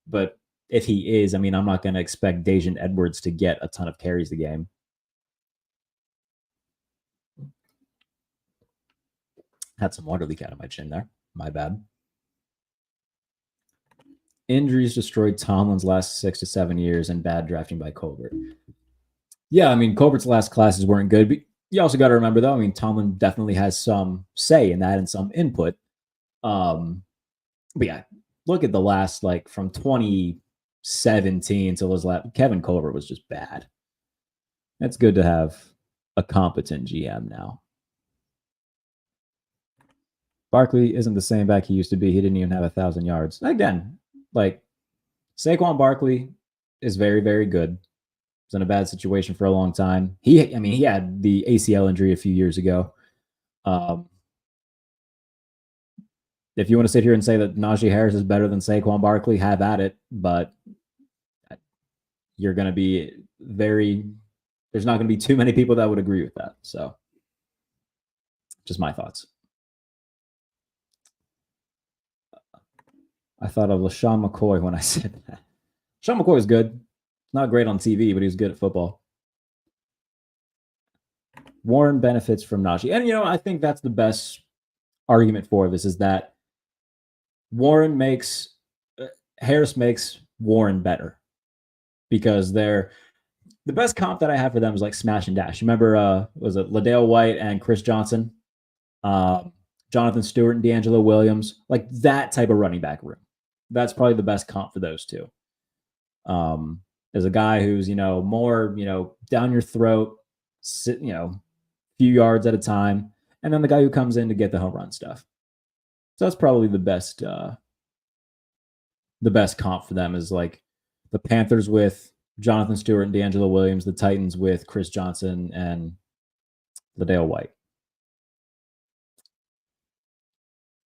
But if he is, I mean, I'm not going to expect Dejan Edwards to get a ton of carries the game. Had some water leak out of my chin there. My bad. Injuries destroyed Tomlin's last 6 to 7 years and bad drafting by Colbert. Yeah, I mean, Colbert's last classes weren't good. But you also got to remember, though, I mean, Tomlin definitely has some say in that and some input. But yeah, look at the last, like, from 2017 till his last, Kevin Colbert was just bad. It's good to have a competent GM now. Barkley isn't the same back he used to be. He didn't even have 1,000 yards. Again, like, Saquon Barkley is very, very good. Was in a bad situation for a long time. He had the ACL injury a few years ago. If you want to sit here and say that Naji Harris is better than Saquon Barkley, have at it. But you're going to be there's not going to be too many people that would agree with that. So just my thoughts. I thought of LaShawn McCoy when I said that. LaShawn McCoy is good. Not great on TV, but he's good at football. Warren benefits from Naji. And, I think that's the best argument for this is that Harris makes Warren better because the best comp that I have for them is like smash and dash. Remember, was it Liddell White and Chris Johnson? Jonathan Stewart and D'Angelo Williams? Like that type of running back room. That's probably the best comp for those two. As a guy who's, more, down your throat, sit, few yards at a time, and then the guy who comes in to get the home run stuff. So that's probably the best comp for them is like the Panthers with Jonathan Stewart and D'Angelo Williams, the Titans with Chris Johnson and Liddell White.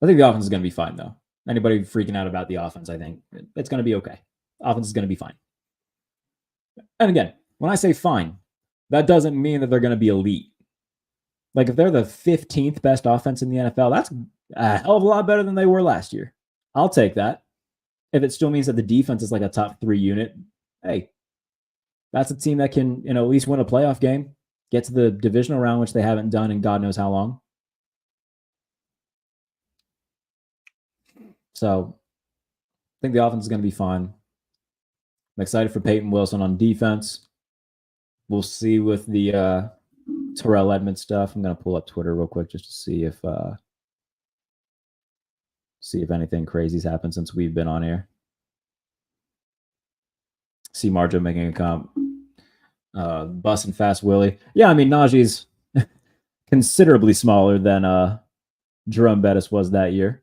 I think the offense is going to be fine, though. Anybody freaking out about the offense, I think it's going to be okay. Offense is going to be fine. And again, when I say fine, that doesn't mean that they're going to be elite. Like if they're the 15th best offense in the NFL, that's a hell of a lot better than they were last year. I'll take that. If it still means that the defense is like a top 3 unit, hey, that's a team that can, at least win a playoff game, get to the divisional round, which they haven't done in God knows how long. So I think the offense is going to be fine. I'm excited for Payton Wilson on defense. We'll see with the Terrell Edmunds stuff. I'm going to pull up Twitter real quick just to see if anything crazy's happened since we've been on here. See Marjo making a comment. Bus and Fast Willie. Yeah, I mean, Naji's considerably smaller than Jerome Bettis was that year.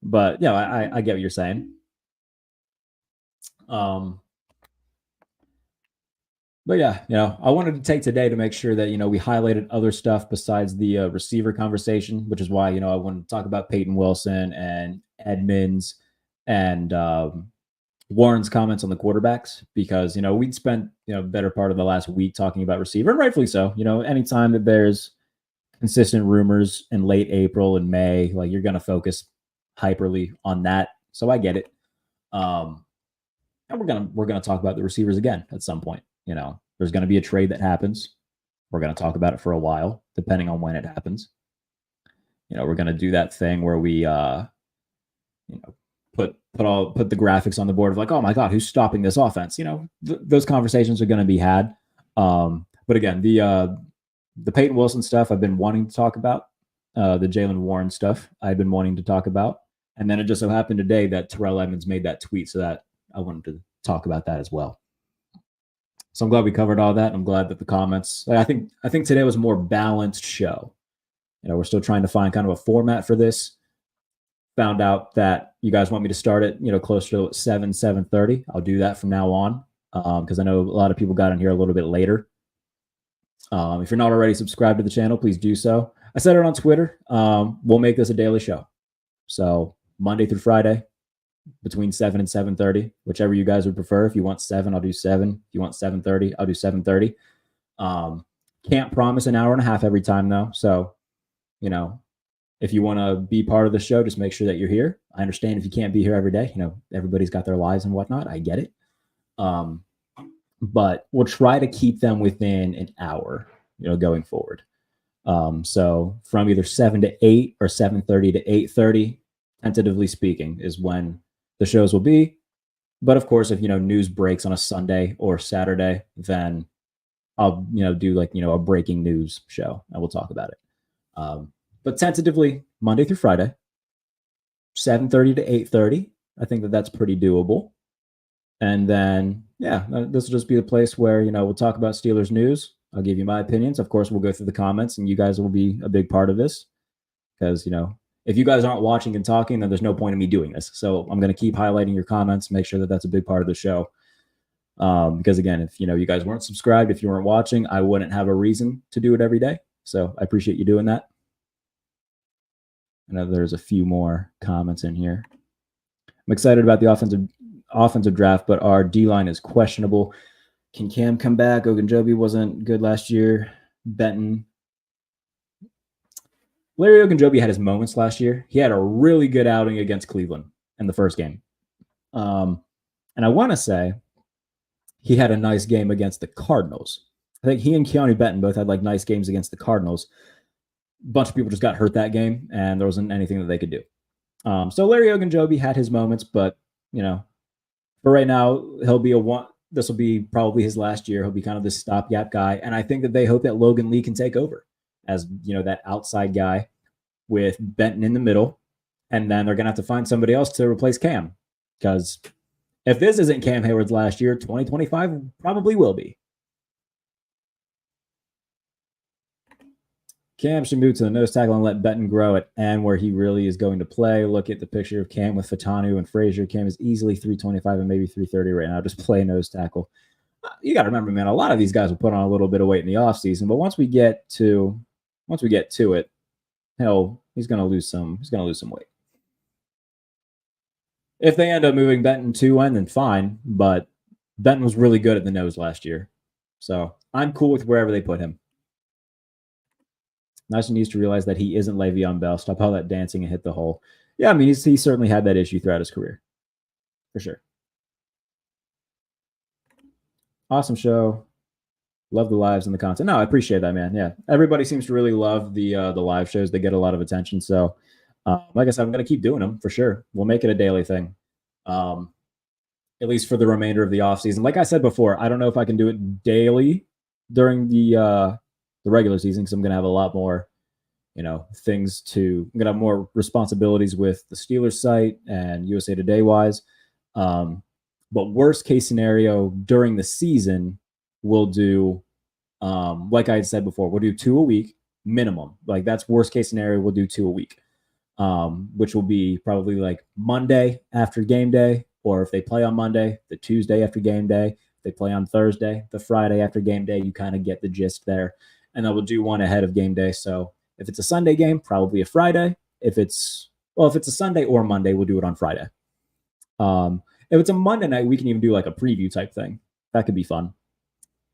But, I get what you're saying. But yeah, I wanted to take today to make sure that, we highlighted other stuff besides the receiver conversation, which is why, I wanted to talk about Payton Wilson and Edmonds and Warren's comments on the quarterbacks because, we'd spent, better part of the last week talking about receiver, and rightfully so. Anytime that there's consistent rumors in late April and May, like you're going to focus hyperly on that. So I get it. And we're gonna talk about the receivers again at some point. There's going to be a trade that happens. We're going to talk about it for a while, depending on when it happens. We're going to do that thing where we, put the graphics on the board of like, oh my God, who's stopping this offense? Those conversations are going to be had. But again, the Payton Wilson stuff I've been wanting to talk about, the Jaylen Warren stuff I've been wanting to talk about. And then it just so happened today that Terrell Edmunds made that tweet, so that I wanted to talk about that as well. So I'm glad we covered all that. I'm glad that the comments, I think today was a more balanced show. We're still trying to find kind of a format for this. Found out that you guys want me to start it, closer to 7:30. I'll do that from now on, because I know a lot of people got in here a little bit later. If you're not already subscribed to the channel, please do so. I said it on Twitter. We'll make this a daily show. So Monday through Friday, between 7 and 7:30, whichever you guys would prefer. If you want 7, I'll do 7. If you want 7:30, I'll do 7:30. Can't promise an hour and a half every time, though. So, if you want to be part of the show, just make sure that you're here. I understand if you can't be here every day. Everybody's got their lives and whatnot. I get it. But we'll try to keep them within an hour, going forward. So from either 7 to 8 or 7:30 to 8:30, tentatively speaking, is when the shows will be. But of course, if news breaks on a Sunday or Saturday, then I'll do like a breaking news show and we'll talk about it. But tentatively Monday through Friday, 7:30 to 8:30. I think that's pretty doable. And then this will just be the place where we'll talk about Steelers news. I'll give you my opinions. Of course, we'll go through the comments, and you guys will be a big part of this because if you guys aren't watching and talking, then there's no point in me doing this. So I'm going to keep highlighting your comments, make sure that that's a big part of the show. Because again, if you guys weren't subscribed, if you weren't watching, I wouldn't have a reason to do it every day. So I appreciate you doing that. I know there's a few more comments in here. I'm excited about the offensive draft, but our D-line is questionable. Can Cam come back? Ogunjobi wasn't good last year. Benton. Larry Ogunjobi had his moments last year. He had a really good outing against Cleveland in the first game. And I want to say he had a nice game against the Cardinals. I think he and Keanu Benton both had like nice games against the Cardinals. A bunch of people just got hurt that game, and there wasn't anything that they could do. So Larry Ogunjobi had his moments, but for right now, he'll be this will be probably his last year. He'll be kind of this stopgap guy, and I think that they hope that Logan Lee can take over as that outside guy with Benton in the middle, and then they're gonna have to find somebody else to replace Cam, because if this isn't Cam Hayward's last year, 2025 probably will be. Cam should move to the nose tackle and let Benton grow at end where he really is going to play. Look at the picture of Cam with Fatanu and Frazier. Cam is easily 325 and maybe 330 right now. Just play nose tackle. You got to remember, man, a lot of these guys will put on a little bit of weight in the offseason, but once we get to it, hell, he's going to lose some weight. If they end up moving Benton to end, then fine, but Benton was really good at the nose last year. So I'm cool with wherever they put him. Naji needs to realize that he isn't Le'Veon Bell. Stop all that dancing and hit the hole. Yeah, I mean, he certainly had that issue throughout his career. For sure. Awesome show. Love the lives and the content. No, I appreciate that, man. Yeah, everybody seems to really love the live shows. They get a lot of attention. So, like I said, I'm going to keep doing them for sure. We'll make it a daily thing, at least for the remainder of the offseason. Like I said before, I don't know if I can do it daily during the regular season because I'm going to have a lot more, I'm going to have more responsibilities with the Steelers site and USA Today wise. But worst case scenario during the season, we'll do, like I had said before, we'll do 2 a week minimum. Like that's worst case scenario. We'll do 2 a week, which will be probably like Monday after game day, or if they play on Monday, the Tuesday after game day. If they play on Thursday, the Friday after game day. You kind of get the gist there. And then we'll do one ahead of game day. So if it's a Sunday game, probably a Friday. If it's a Sunday or Monday, we'll do it on Friday. If it's a Monday night, we can even do like a preview type thing. That could be fun.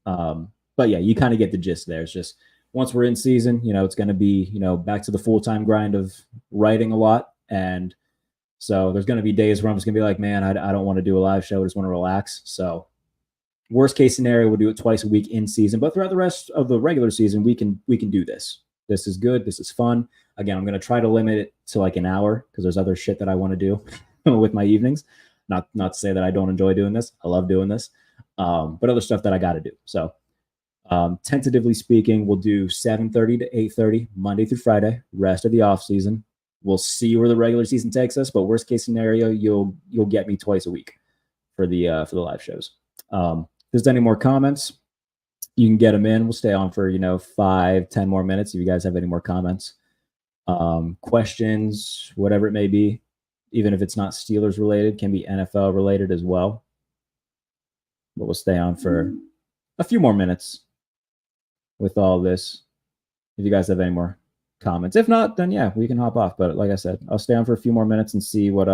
But yeah, you kind of get the gist there. It's just once we're in season, it's going to be, back to the full-time grind of writing a lot. And so there's going to be days where I'm just going to be like, man, I don't want to do a live show. I just want to relax. So Worst case scenario, we'll do it twice a week in season, but throughout the rest of the regular season, we can do this. This is good. This is fun. Again, I'm going to try to limit it to like an hour because there's other shit that I want to do with my evenings. Not to say that I don't enjoy doing this. I love doing this, but other stuff that I got to do. So, tentatively speaking, we'll do 7:30 to 8:30 Monday through Friday. Rest of the off season, we'll see where the regular season takes us. But worst case scenario, you'll get me twice a week for the live shows. If there's any more comments, you can get them in. We'll stay on for 5-10 more minutes if you guys have any more comments, questions, whatever it may be. Even if it's not Steelers related, can be NFL related as well. But we'll stay on for a few more minutes with all this. If you guys have any more comments, if not, then yeah, we can hop off. But like I said, I'll stay on for a few more minutes and see what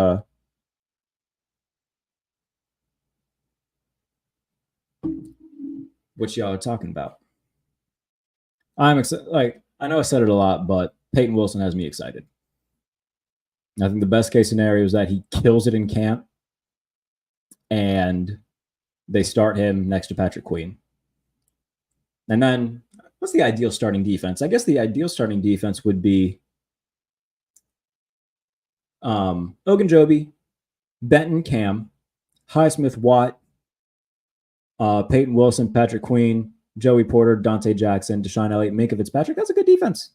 y'all are talking about. I'm excited. Like, I know I said it a lot, but Payton Wilson has me excited. I think the best case scenario is that he kills it in camp and they start him next to Patrick Queen. And then what's the ideal starting defense? I guess the ideal starting defense would be Ogunjobi, Benton, Cam, Highsmith, Watt, Payton Wilson, Patrick Queen, Joey Porter, Dante Jackson, Deshaun Elliott, Minkah Fitzpatrick. That's a good defense.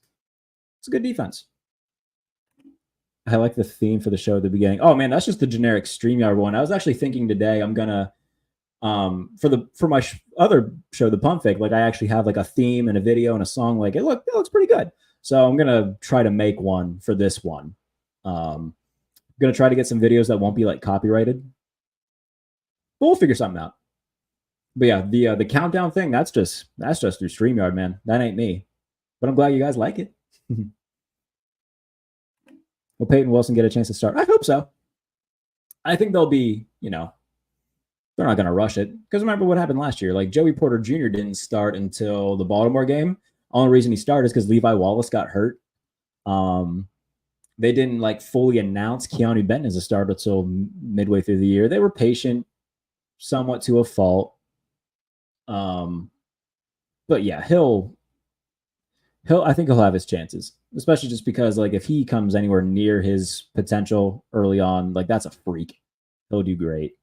It's a good defense. I like the theme for the show at the beginning. Oh man, that's just the generic StreamYard one. I was actually thinking today I'm gonna for my other show, the Pump Fake, like I actually have like a theme and a video and a song. Like it looks pretty good. So I'm gonna try to make one for this one. I'm gonna try to get some videos that won't be like copyrighted. But we'll figure something out. But yeah, the countdown thing, that's just through StreamYard, man. That ain't me. But I'm glad you guys like it. Will Payton Wilson get a chance to start? I hope so. I think they'll be, they're not going to rush it. Because remember what happened last year. Like Joey Porter Jr. didn't start until the Baltimore game. Only reason he started is because Levi Wallace got hurt. They didn't like fully announce Keanu Benton as a starter until midway through the year. They were patient, somewhat to a fault. But yeah, I think he'll have his chances, especially just because like if he comes anywhere near his potential early on, like that's a freak. He'll do great.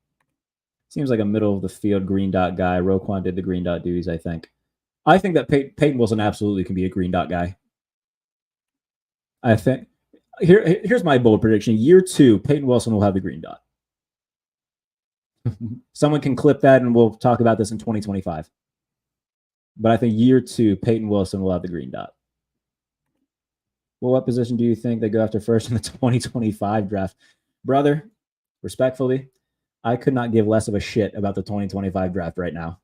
Seems like a middle of the field green dot guy. Roquan did the green dot duties, I think. I think that Payton Wilson absolutely can be a green dot guy. I think here's my bold prediction. Year 2, Payton Wilson will have the green dot. Someone can clip that and we'll talk about this in 2025. But I think year 2, Payton Wilson will have the green dot. Well, what position do you think they go after first in the 2025 draft? Brother, respectfully, I could not give less of a shit about the 2025 draft right now.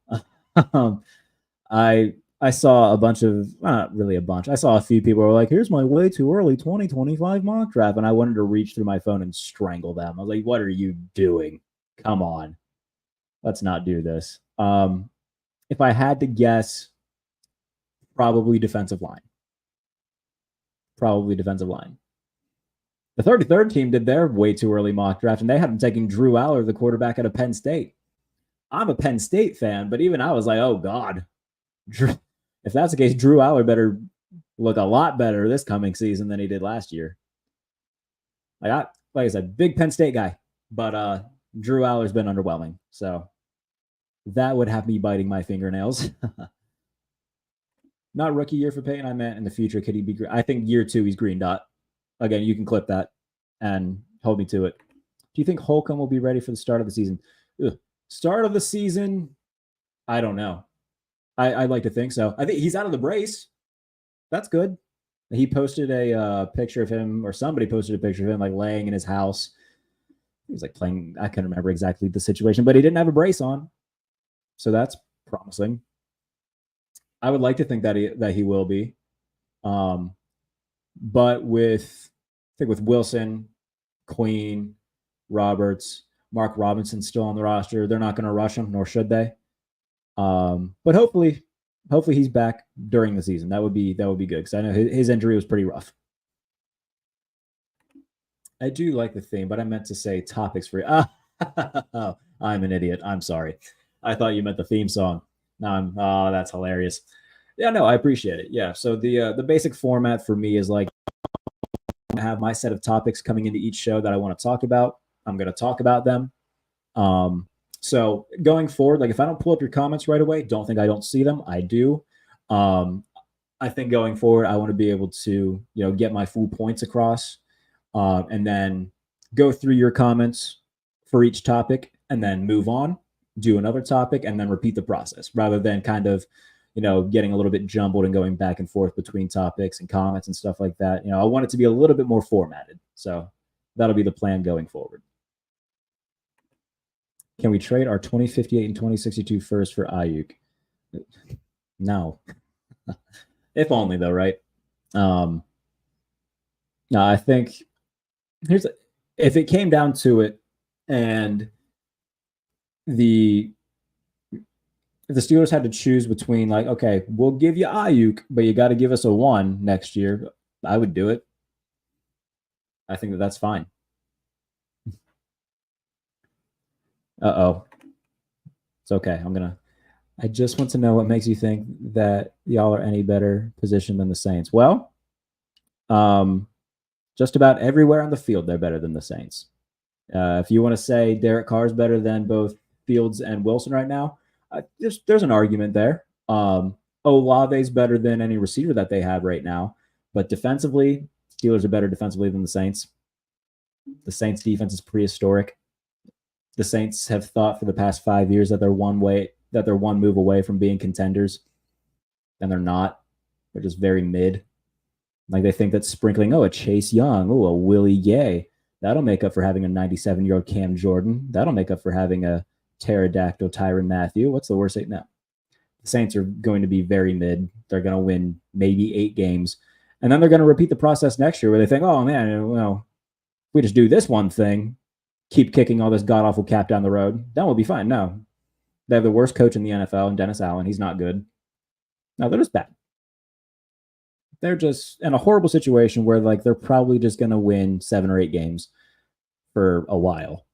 I saw a bunch of, not really a bunch. I saw a few people who were like, here's my way too early 2025 mock draft. And I wanted to reach through my phone and strangle them. I was like, what are you doing? Come on. Let's not do this. If I had to guess, probably defensive line. Probably defensive line. The 33rd team did their way too early mock draft, and they had them taking Drew Aller, the quarterback out of Penn State. I'm a Penn State fan, but even I was like, oh, God. If that's the case, Drew Aller better look a lot better this coming season than he did last year. Like I said, big Penn State guy, but Drew Aller's been underwhelming. So that would have me biting my fingernails. Not rookie year for Payton. I meant in the future, could he be green? I think year 2, he's green dot. Again, you can clip that and hold me to it. Do you think Holcomb will be ready for the start of the season? Start of the season, I don't know. I'd like to think so. I think he's out of the brace. That's good. He posted a picture of him, or somebody posted a picture of him like laying in his house. He was like playing, I can't remember exactly the situation, but he didn't have a brace on. So that's promising. I would like to think that he will be. But with Wilson, Queen, Roberts, Mark Robinson still on the roster, they're not going to rush him, nor should they. But hopefully he's back during the season. That would be good because I know his injury was pretty rough. I do like the theme, but I meant to say topics for you. I'm an idiot. I'm sorry. I thought you meant the theme song. No, oh, that's hilarious. Yeah, no, I appreciate it. Yeah, so the basic format for me is like I have my set of topics coming into each show that I want to talk about. I'm going to talk about them. Um, so going forward, like if I don't pull up your comments right away, don't think I don't see them. I do. Um, I think going forward, I want to be able to, get my full points across, and then go through your comments for each topic, and then move on, do another topic, and then repeat the process rather than kind of, getting a little bit jumbled and going back and forth between topics and comments and stuff like that. I want it to be a little bit more formatted. So that'll be the plan going forward. Can we trade our 2058 and 2062 first for Ayuk? No. If only, though, right? No, I think if it came down to it, and if the Steelers had to choose between, like, okay, we'll give you Ayuk, but you got to give us a 1 next year, I would do it. I think that's fine. Uh-oh. It's okay. I just want to know what makes you think that y'all are any better position than the Saints. Well, just about everywhere on the field, they're better than the Saints. If you want to say Derek Carr's better than both Fields and Wilson right now, there's an argument there. Olave's better than any receiver that they have right now, but defensively, Steelers are better defensively than the Saints. The Saints' defense is prehistoric. The Saints have thought for the past 5 years that they're one move away from being contenders, and they're not. They're just very mid. Like they think that sprinkling, a Chase Young, a Willie Gay, that'll make up for having a 97-year-old Cam Jordan. That'll make up for having a pterodactyl Tyrann Mathieu. What's the worst thing now? The Saints are going to be very mid. They're going to win maybe 8 games. And then they're going to repeat the process next year where they think, oh, man, well, if we just do this one thing, keep kicking all this god-awful cap down the road, then we'll be fine. No. They have the worst coach in the NFL, and Dennis Allen. He's not good. No, they're just bad. They're just in a horrible situation where, like, they're probably just going to win 7 or 8 games for a while.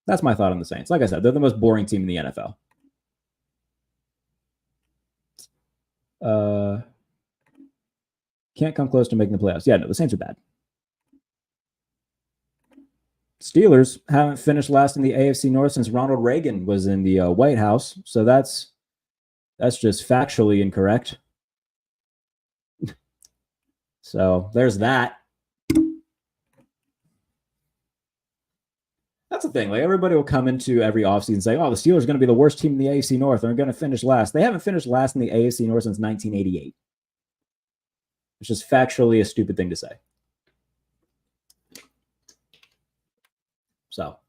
That's my thought on the Saints. Like I said, they're the most boring team in the NFL. Can't come close to making the playoffs. Yeah, no, the Saints are bad. Steelers haven't finished last in the AFC North since Ronald Reagan was in the White House. So that's just factually incorrect. So there's that. That's the thing. Like everybody will come into every offseason and say, oh, the Steelers are going to be the worst team in the AFC North. They're going to finish last. They haven't finished last in the AFC North since 1988. It's just factually a stupid thing to say. So,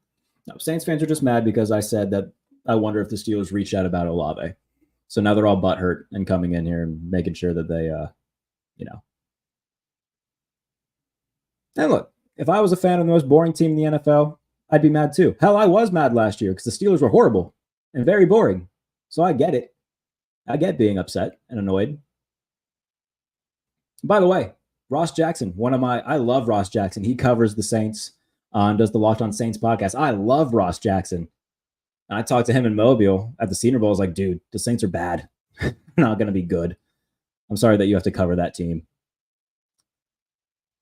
no, Saints fans are just mad because I said that I wonder if the Steelers reached out about Olave. So now they're all butthurt and coming in here and making sure that they, And look, if I was a fan of the most boring team in the NFL, I'd be mad too. Hell, I was mad last year because the Steelers were horrible and very boring. So I get it. I get being upset and annoyed. By the way, Ross Jackson, I love Ross Jackson. He covers the Saints and does the Locked On Saints podcast. I love Ross Jackson. And I talked to him in Mobile at the Senior Bowl. I was like, dude, the Saints are bad. They're not going to be good. I'm sorry that you have to cover that team.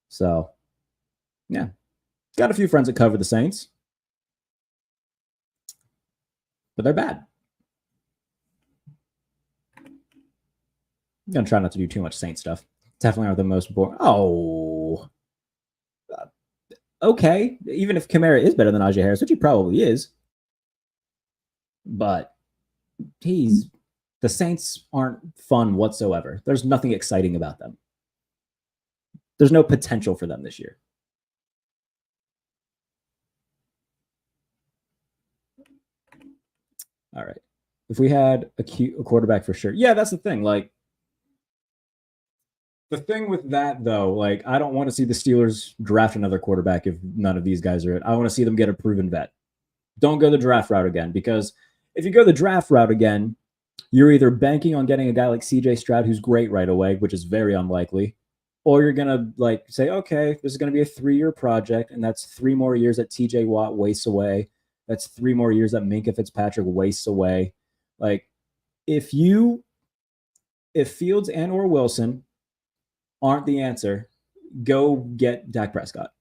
So, yeah. Got a few friends that cover the Saints. But they're bad. I'm going to try not to do too much Saints stuff. Definitely are the most boring. Oh. Okay. Even if Kamara is better than Najee Harris, which he probably is. But the Saints aren't fun whatsoever. There's nothing exciting about them. There's no potential for them this year. All right. If we had a quarterback for sure. Yeah, that's the thing. Like, the thing with that, though, like, I don't want to see the Steelers draft another quarterback if none of these guys are it. I want to see them get a proven vet. Don't go the draft route again, because if you go the draft route again, you're either banking on getting a guy like CJ Stroud who's great right away, which is very unlikely, or you're going to say, okay, this is going to be a 3-year project, and that's 3 more years that TJ Watt wastes away, That's 3 more years that Minkah Fitzpatrick wastes away. Like, if Fields and or Wilson aren't the answer, go get Dak Prescott.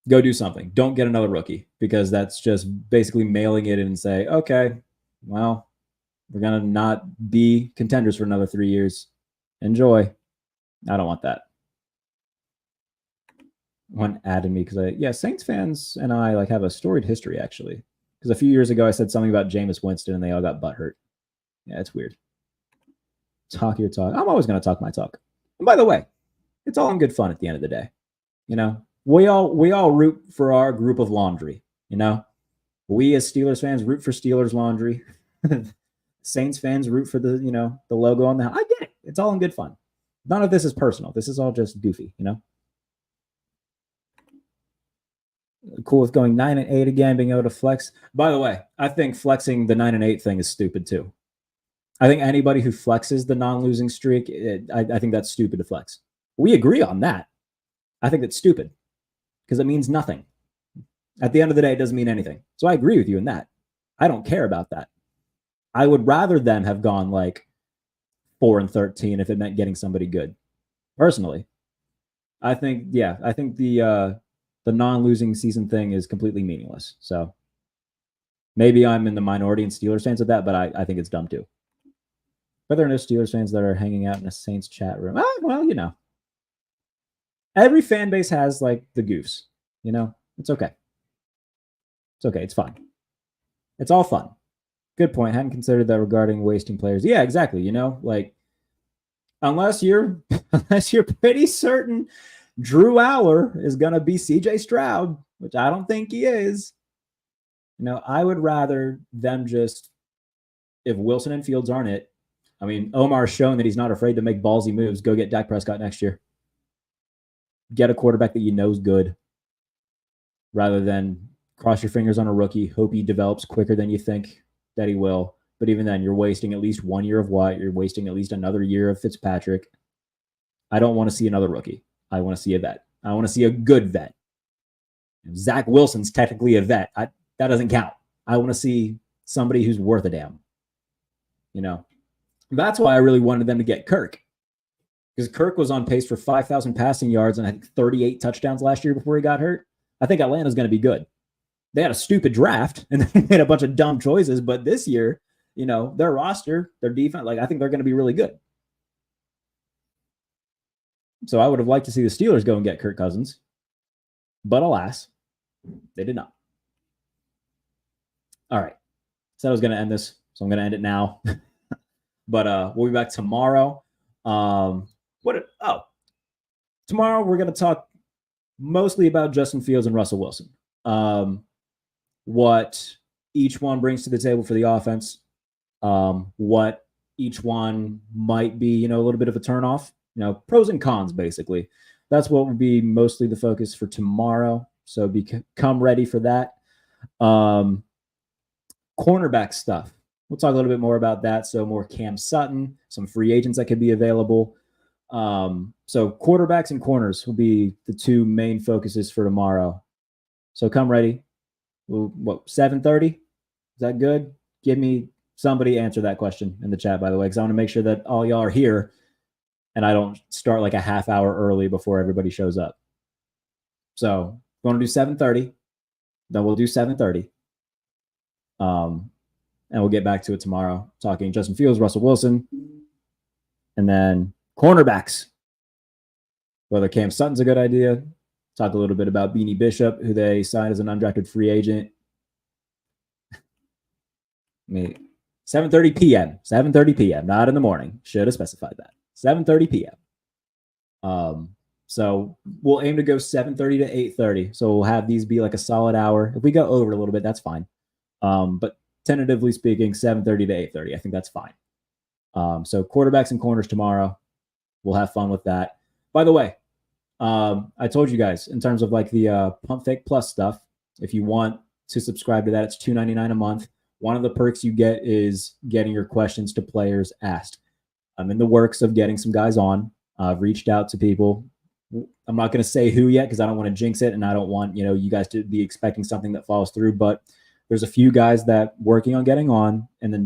Go do something. Don't get another rookie, because that's just basically mailing it in and say, okay, well, we're going to not be contenders for another 3 years. Enjoy. I don't want that. One added me because Saints fans and I like have a storied history, actually. Because a few years ago I said something about Jameis Winston and they all got butthurt. Yeah, it's weird. Talk your talk. I'm always going to talk my talk. And by the way, it's all in good fun at the end of the day. You know, we all root for our group of laundry. You know, we as Steelers fans root for Steelers laundry. Saints fans root for the logo on the house. I get it. It's all in good fun. None of this is personal. This is all just goofy, you know? Cool with going 9-8 again, being able to flex. By the way, I think flexing the 9-8 thing is stupid too. I think anybody who flexes the non-losing streak, I think that's stupid to flex. We agree on that. I think that's stupid because it means nothing. At the end of the day, it doesn't mean anything. So I agree with you in that. I don't care about that. I would rather them have gone like 4-13 if it meant getting somebody good. Personally, I think the non-losing season thing is completely meaningless. So maybe I'm in the minority in Steelers fans of that, but I think it's dumb too. But there are no Steelers fans that are hanging out in a Saints chat room. Oh, well, you know, every fan base has like the goofs. You know, it's okay. It's okay. It's fine. It's all fun. Good point. Hadn't considered that regarding wasting players. Yeah, exactly. You know, like unless you're pretty certain Drew Aller is going to be CJ Stroud, which I don't think he is. You know, I would rather them just, if Wilson and Fields aren't it, I mean, Omar's shown that he's not afraid to make ballsy moves. Go get Dak Prescott next year. Get a quarterback that you know is good, rather than cross your fingers on a rookie, hope he develops quicker than you think that he will. But even then, you're wasting at least 1 year of Watt. You're wasting at least another year of Fitzpatrick. I don't want to see another rookie. I want to see a vet. I want to see a good vet. Zach Wilson's technically a vet. That doesn't count. I want to see somebody who's worth a damn. You know, that's why I really wanted them to get Kirk, because Kirk was on pace for 5,000 passing yards and I think 38 touchdowns last year before he got hurt. I think Atlanta's going to be good. They had a stupid draft and they made a bunch of dumb choices, but this year, you know, their roster, their defense, like I think they're going to be really good. So I would have liked to see the Steelers go and get Kirk Cousins, but alas, they did not. All right. Said I was going to end this, so I'm going to end it now. But we'll be back tomorrow. Tomorrow we're going to talk mostly about Justin Fields and Russell Wilson. What each one brings to the table for the offense. What each one might be, you know, a little bit of a turnoff. You know, pros and cons, basically. That's what will be mostly the focus for tomorrow. So come ready for that. Cornerback stuff. We'll talk a little bit more about that. So more Cam Sutton, some free agents that could be available. So quarterbacks and corners will be the two main focuses for tomorrow. So come ready. 7:30? Is that good? Give me somebody answer that question in the chat, by the way, because I want to make sure that all y'all are here and I don't start like a half hour early before everybody shows up. So we're going to do 7:30. Then we'll do 7:30. And we'll get back to it tomorrow, talking Justin Fields, Russell Wilson, and then cornerbacks. Whether Cam Sutton's a good idea. Talk a little bit about Beanie Bishop, who they signed as an undrafted free agent. 7:30 p.m. 7:30 p.m. Not in the morning. Should have specified that. 7:30 p.m. So we'll aim to go 7:30 to 8:30. So we'll have these be like a solid hour. If we go over a little bit, that's fine. But tentatively speaking, 7:30 to 8:30. I think that's fine. So quarterbacks and corners tomorrow. We'll have fun with that. By the way, I told you guys in terms of like the Pump Fake Plus stuff, if you want to subscribe to that, it's $2.99 a month. One of the perks you get is getting your questions to players asked. I'm in the works of getting some guys on. I've reached out to people. I'm not going to say who yet because I don't want to jinx it and I don't want, you know, you guys to be expecting something that falls through. But there's a few guys that working on getting on in the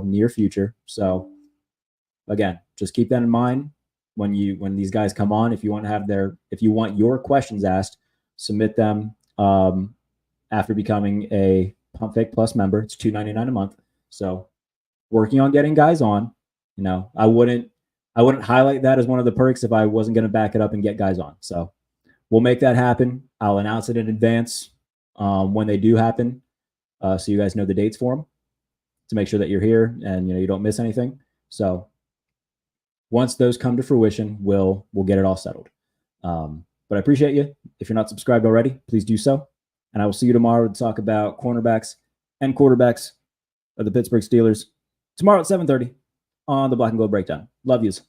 near future. So again, just keep that in mind when these guys come on. If you want your questions asked, submit them after becoming a Pump Fake Plus member. It's $2.99 a month. So working on getting guys on. I wouldn't highlight that as one of the perks if I wasn't going to back it up and get guys on. So we'll make that happen. I'll announce it in advance when they do happen, so you guys know the dates for them to make sure that you're here and you don't miss anything. So once those come to fruition, we'll get it all settled. But I appreciate you. If you're not subscribed already, please do so. And I will see you tomorrow to talk about cornerbacks and quarterbacks of the Pittsburgh Steelers tomorrow at 7:30 on the Black and Gold Breakdown. Love yous.